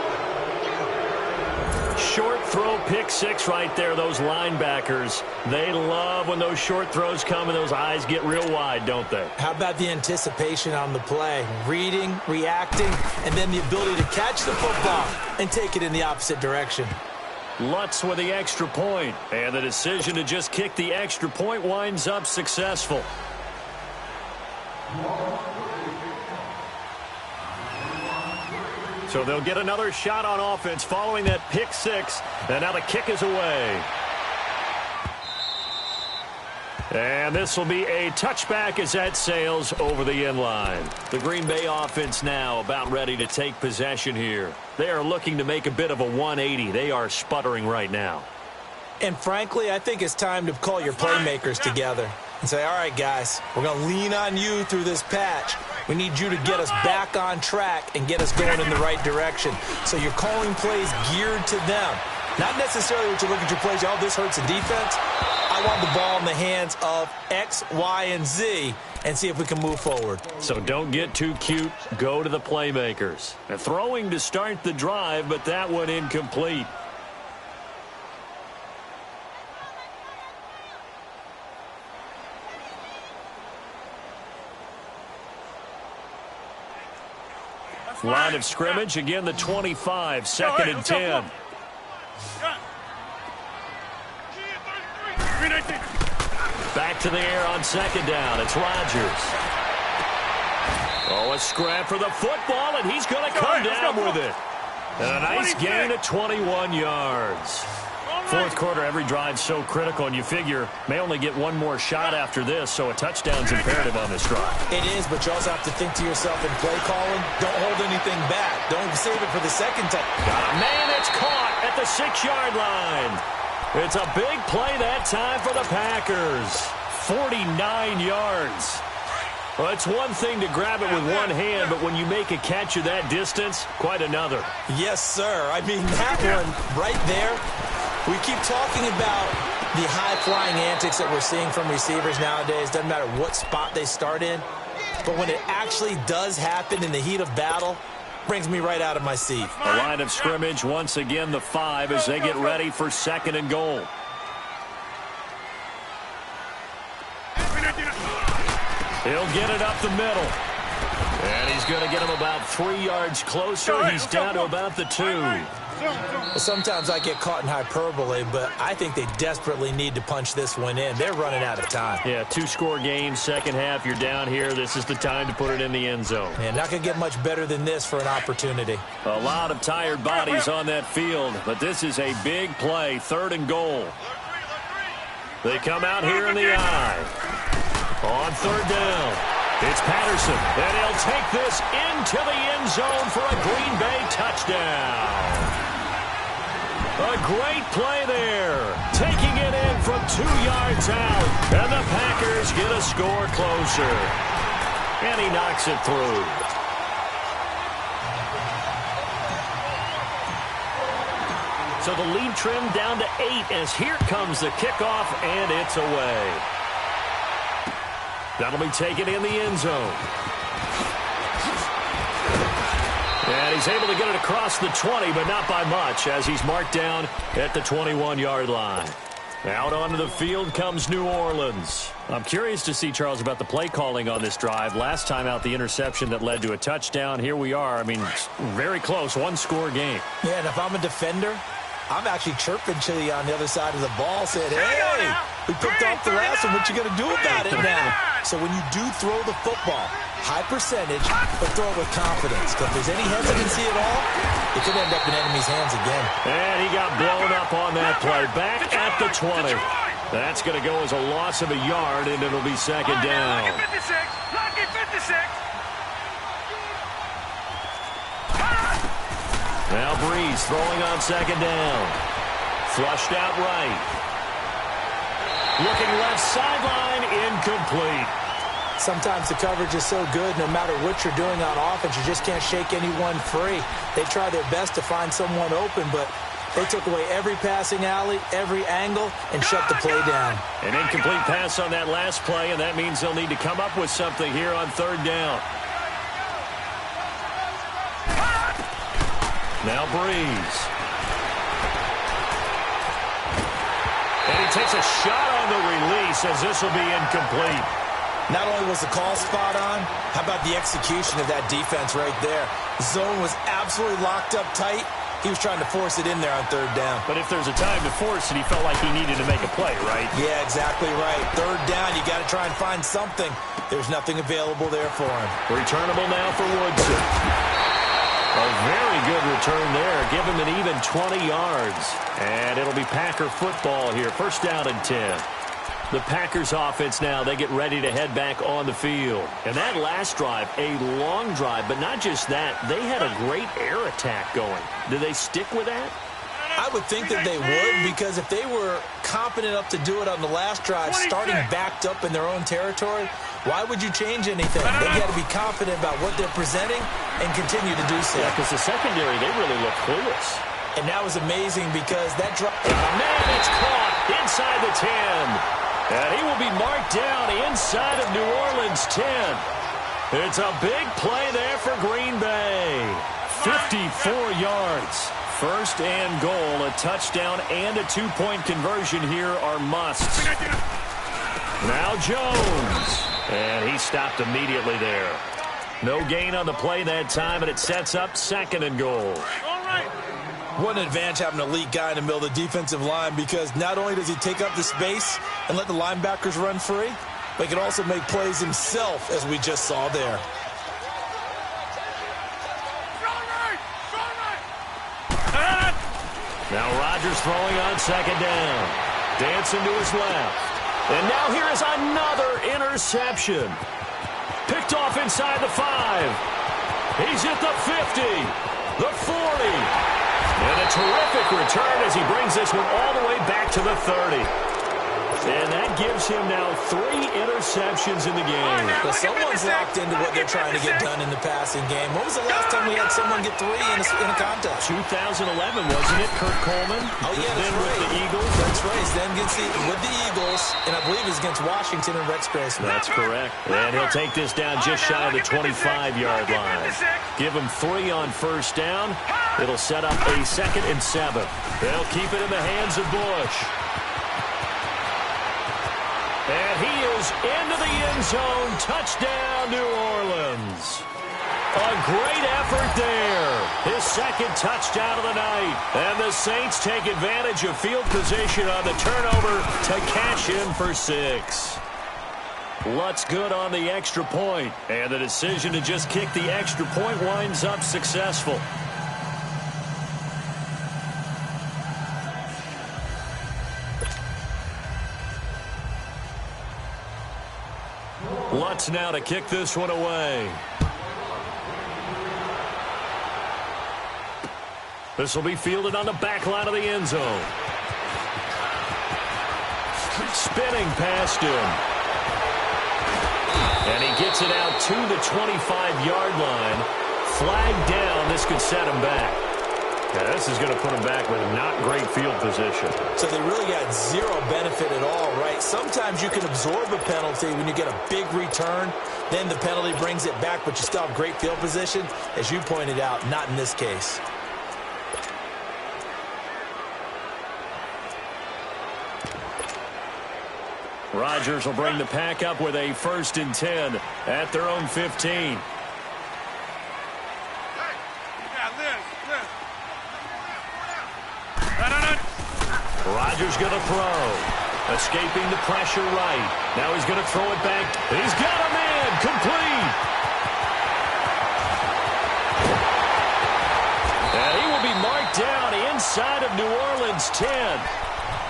Short throw, pick 6 right there. Those linebackers, they love when those short throws come and those eyes get real wide, don't they? How about the anticipation on the play? Reading, reacting, and then the ability to catch the football and take it in the opposite direction. Lutz with the extra point, and the decision to just kick the extra point winds up successful. So they'll get another shot on offense following that pick 6, and now the kick is away. And this will be a touchback as that sails over the end line. The Green Bay offense now about ready to take possession here. They are looking to make a bit of a 180. They are sputtering right now. And frankly, I think it's time to call your playmakers together and say, all right, guys, we're going to lean on you through this patch. We need you to get us back on track and get us going in the right direction. So you're calling plays geared to them. Not necessarily what you look at your plays, oh, this hurts the defense. I want the ball in the hands of X, Y, and Z and see if we can move forward. So don't get too cute. Go to the playmakers. A throwing to start the drive, but that one incomplete. Line of scrimmage, again the 25, 2nd and 10. Back to the air on 2nd down. It's Rodgers. Oh, a scrap for the football, and he's going to come down with it. And a nice gain of 21 yards. 4th quarter, every drive so critical, and you figure may only get one more shot after this, so a touchdown's imperative on this drive. It is, but you also have to think to yourself in play calling, don't hold anything back. Don't save it for the second time. Got a man, it's caught at the 6-yard line. It's a big play that time for the Packers. 49 yards. Well, it's one thing to grab it with one hand, but when you make a catch of that distance, quite another. Yes, sir. I mean, that one right there. We keep talking about the high-flying antics that we're seeing from receivers nowadays. Doesn't matter what spot they start in. But when it actually does happen in the heat of battle, brings me right out of my seat. The line of scrimmage, once again, the 5 as they get ready for 2nd and goal. He'll get it up the middle. And he's going to get him about 3 yards closer. He's down to about the 2. Well, sometimes I get caught in hyperbole, but I think they desperately need to punch this one in. They're running out of time. Yeah, 2-score game, second half. You're down here. This is the time to put it in the end zone. Man, not going to get much better than this for an opportunity. A lot of tired bodies on that field, but this is a big play, 3rd and goal. They come out here in the eye. On 3rd down, it's Patterson, and he'll take this into the end zone for a Green Bay touchdown. A great play there, taking it in from 2 yards out, and the Packers get a score closer. And he knocks it through. So the lead trimmed down to 8 as here comes the kickoff, and it's away. That'll be taken in the end zone. And he's able to get it across the 20, but not by much, as he's marked down at the 21-yard line. Out onto the field comes New Orleans. I'm curious to see, Charles, about the play calling on this drive. Last time out, the interception that led to a touchdown. Here we are. I mean, very close, 1-score game. Yeah, and if I'm a defender, I'm actually chirping to you on the other side of the ball, saying, hey, we picked off the last one. What you going to do about it now? So when you do throw the football, high percentage, but throw it with confidence. Because if there's any hesitancy at all, it could end up in enemy's hands again. And he got blown up on that play. Back at the 20. That's going to go as a loss of a yard, and it'll be 2nd down. Now Breeze throwing on 2nd down. Flushed out right. Looking left sideline, incomplete. Sometimes the coverage is so good, no matter what you're doing on offense, you just can't shake anyone free. They try their best to find someone open, but they took away every passing alley, every angle, and shut the play down. An incomplete pass on that last play, and that means they'll need to come up with something here on 3rd down. Now Breeze. And he takes a shot on the release as this will be incomplete. Not only was the call spot on, how about the execution of that defense right there? Zone was absolutely locked up tight. He was trying to force it in there on 3rd down. But if there's a time to force it, he felt like he needed to make a play, right? Yeah, exactly right. 3rd down, you got to try and find something. There's nothing available there for him. Returnable now for Woodson. A very good return there. Give him an even 20 yards. And it'll be Packer football here. 1st down and 10. The Packers offense now, they get ready to head back on the field. And that last drive, a long drive, but not just that. They had a great air attack going. Do they stick with that? I would think that they would, because if they were competent enough to do it on the last drive, starting backed up in their own territory, why would you change anything? They got to be confident about what they're presenting and continue to do so. Yeah, because the secondary, they really look clueless. And that was amazing because that drive... Man, it's caught inside the 10. And he will be marked down inside of New Orleans 10. It's a big play there for Green Bay. 54 yards. 1st and goal. A touchdown and a 2-point conversion here are musts. Now Jones. And he stopped immediately there. No gain on the play that time, and it sets up 2nd and goal. What an advantage having an elite guy in the middle of the defensive line, because not only does he take up the space and let the linebackers run free, but he can also make plays himself, as we just saw there. Now Rodgers throwing on 2nd down. Dancing to his left. And now here is another interception. Picked off inside the 5. He's at the 50, the 40. And a terrific return as he brings this one all the way back to the 30. And that gives him now 3 interceptions in the game. But someone's locked into what they're trying to get done in the passing game. When was the last time we had someone get 3 in a contest? 2011, wasn't it, Kurt Coleman? Oh, yeah, that's right. With the Eagles. That's right. He's then with the Eagles, and I believe it's against Washington and Rex Grossman. That's correct. And he'll take this down just shy of the 25-yard line. Give him 3 on first down. It'll set up a 2nd and 7. They'll keep it in the hands of Bush. And he is into the end zone. Touchdown, New Orleans. A great effort there. His 2nd touchdown of the night. And the Saints take advantage of field position on the turnover to cash in for 6. Lutz good on the extra point. And the decision to just kick the extra point winds up successful. Lutz now to kick this one away. This will be fielded on the back line of the end zone. Spinning past him. And he gets it out to the 25-yard line. Flag down. This could set him back. Yeah, this is going to put him back with not great field position. So they really got 0 benefit at all, right? Sometimes you can absorb a penalty when you get a big return. Then the penalty brings it back, but you still have great field position. As you pointed out, not in this case. Rodgers will bring the pack up with a 1st and 10 at their own 15. Rodgers going to throw. Escaping the pressure right. Now he's going to throw it back. He's got a man. Complete. And he will be marked down inside of New Orleans 10.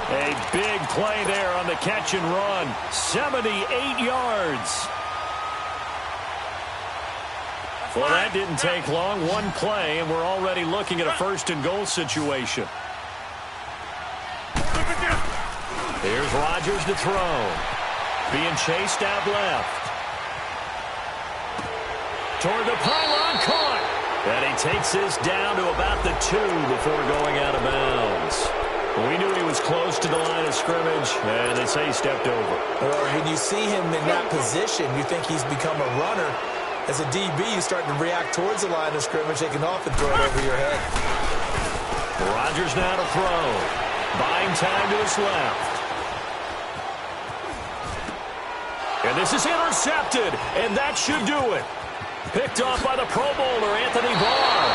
A big play there on the catch and run. 78 yards. Well, that didn't take long. 1 play, and we're already looking at a 1st and goal situation. Here's Rodgers to throw. Being chased out left. Toward the pylon, caught. And he takes this down to about the 2 before going out of bounds. We knew he was close to the line of scrimmage, and they say he stepped over. Well, when you see him in that position, you think he's become a runner. As a DB, you start to react towards the line of scrimmage, taking off and throw it over your head. Rodgers now to throw. Buying time to his left. And this is intercepted, and that should do it. Picked off by the Pro Bowler, Anthony Barr.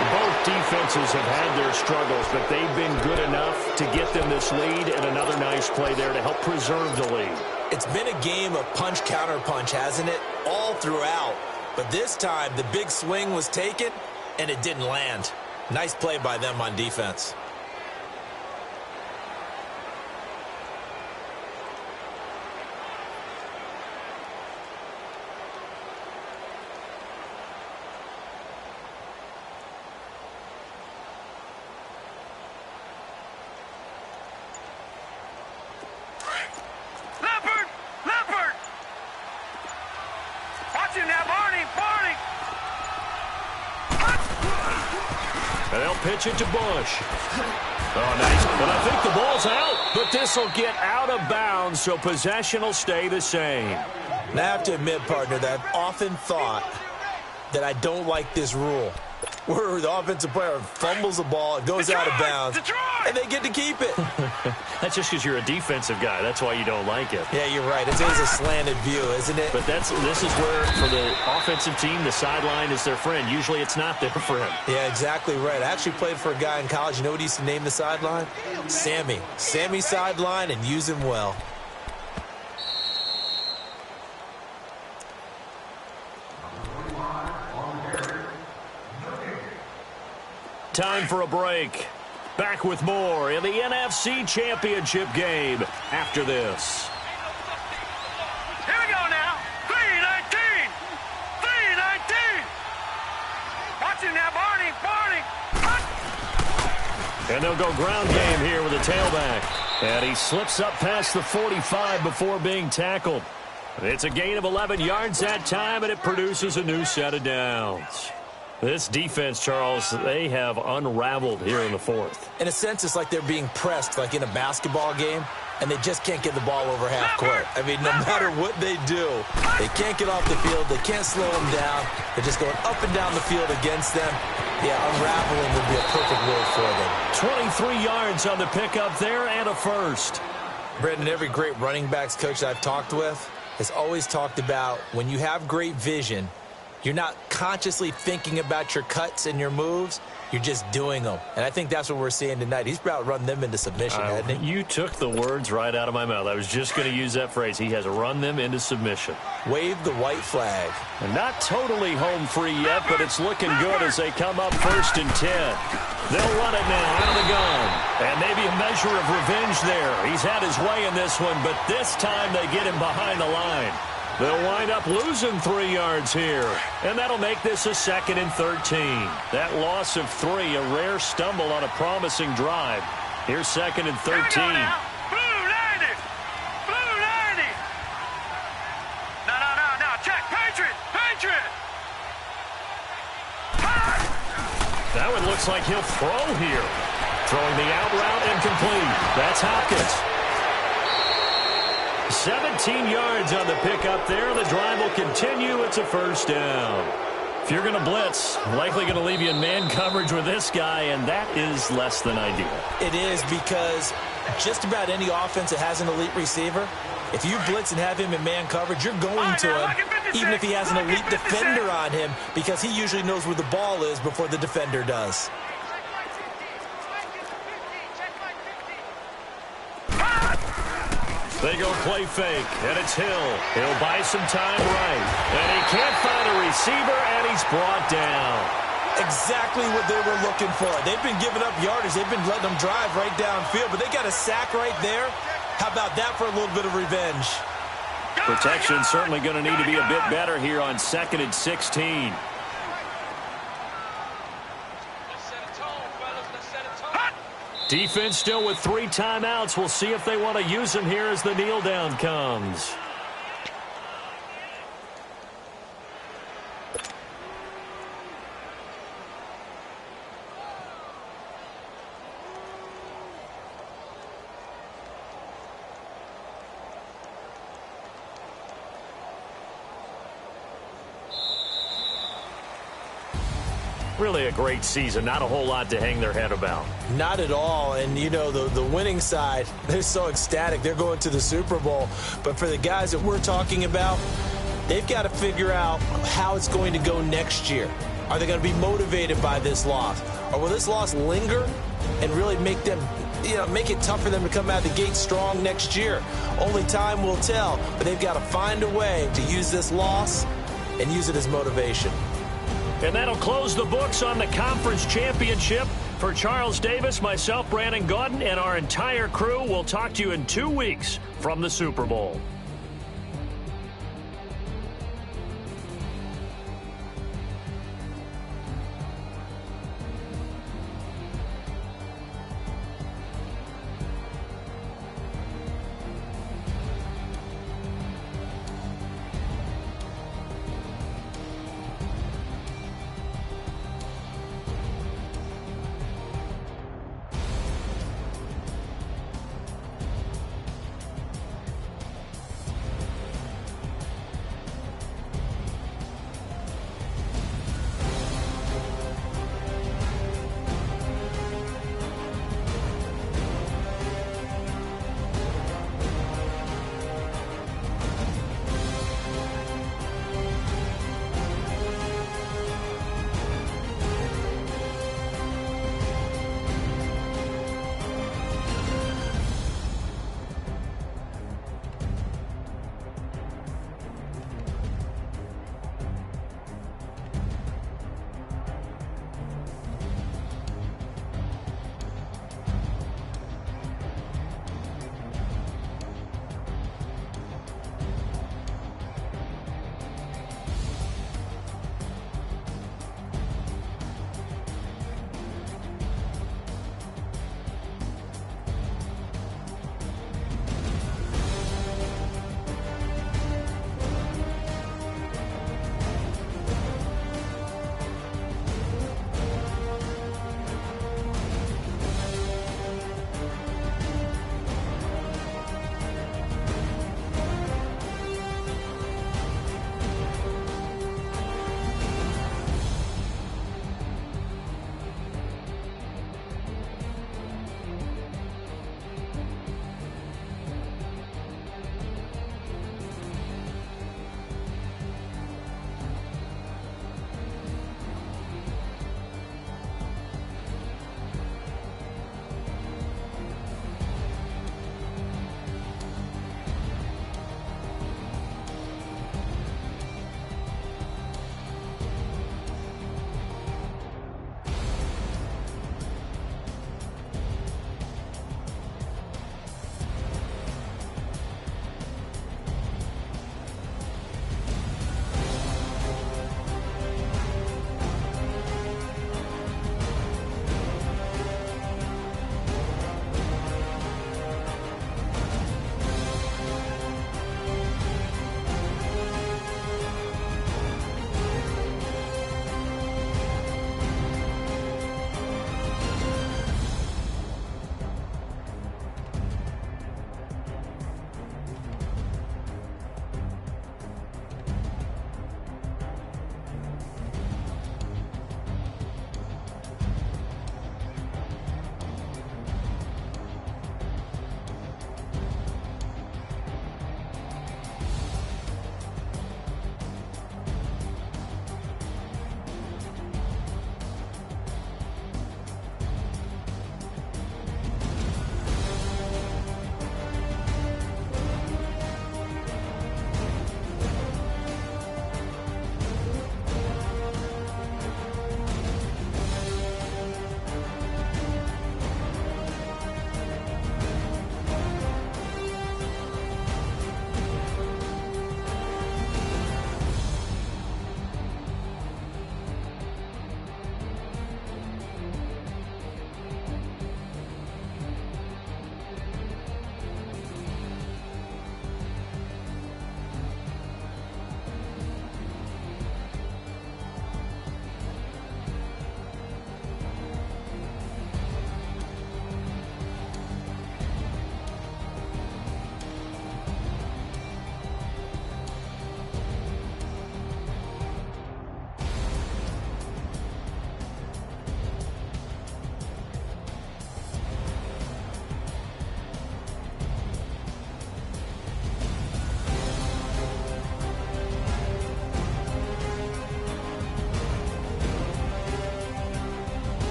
Both defenses have had their struggles, but they've been good enough to get them this lead, and another nice play there to help preserve the lead. It's been a game of punch-counter-punch, hasn't it? All throughout. But this time, the big swing was taken, and it didn't land. Nice play by them on defense. And they'll pitch it to Bush. Oh, nice. But I think the ball's out. But this will get out of bounds, so possession will stay the same. Now, I have to admit, partner, that I've often thought that I don't like this rule, where the offensive player fumbles the ball, it goes out of bounds, and they get to keep it. That's just because you're a defensive guy. That's why you don't like it. Yeah, you're right. It's always a slanted view, isn't it? But this is where, for the offensive team, the sideline is their friend. Usually it's not their friend. Yeah, exactly right. I actually played for a guy in college. You know what he used to name the sideline? Sammy. Sammy sideline, and use him well. Time for a break. Back with more in the NFC Championship game after this. Here we go now. 3-19. 3-19. Watch him now, Barney. And they'll go ground game here with a tailback. And he slips up past the 45 before being tackled. It's a gain of 11 yards that time, and it produces a new set of downs. This defense, Charles, they have unraveled here in the fourth. In a sense, it's like they're being pressed like in a basketball game, and they just can't get the ball over half court. I mean, no matter what they do, they can't get off the field. They can't slow them down. They're just going up and down the field against them. Yeah, unraveling would be a perfect word for them. 23 yards on the pickup there and a first. Brendan, every great running backs coach I've talked with has always talked about when you have great vision, you're not consciously thinking about your cuts and your moves. You're just doing them. And I think that's what we're seeing tonight. He's about to run them into submission, hasn't he? You took the words right out of my mouth. I was just going to use that phrase. He has run them into submission. Wave the white flag. And not totally home free yet, but it's looking good as they come up 1st and 10. They'll run it now out of the gun. And maybe a measure of revenge there. He's had his way in this one, but this time they get him behind the line. They'll wind up losing 3 yards here, and that'll make this a 2nd and 13. That loss of 3, a rare stumble on a promising drive. Here's 2nd and 13. Blue 90! Blue 90! No, check, Patriot! That one looks like he'll throw here. Throwing the out route incomplete. That's Hopkins. 17 yards on the pickup there. The drive will continue. It's a 1st down. If you're going to blitz, likely going to leave you in man coverage with this guy, and that is less than ideal. It is, because just about any offense that has an elite receiver, if you blitz and have him in man coverage, you're going to him, even if he has an elite defender on him, because he usually knows where the ball is before the defender does. They go play fake, and it's Hill. He'll buy some time right. And he can't find a receiver, and he's brought down. Exactly what they were looking for. They've been giving up yardage. They've been letting them drive right downfield, but they got a sack right there. How about that for a little bit of revenge? Protection certainly going to need to be a bit better here on 2nd and 16. Defense still with 3 timeouts. We'll see if they want to use them here as the kneel down comes. Really a great season. Not a whole lot to hang their head about. Not at all. And, you know, the winning side, they're so ecstatic. They're going to the Super Bowl. But for the guys that we're talking about, they've got to figure out how it's going to go next year. Are they going to be motivated by this loss? Or will this loss linger and really make them, make it tough for them to come out of the gate strong next year? Only time will tell. But they've got to find a way to use this loss and use it as motivation. And that'll close the books on the conference championship. For Charles Davis, myself, Brandon Gaudin, and our entire crew, we'll talk to you in 2 weeks from the Super Bowl.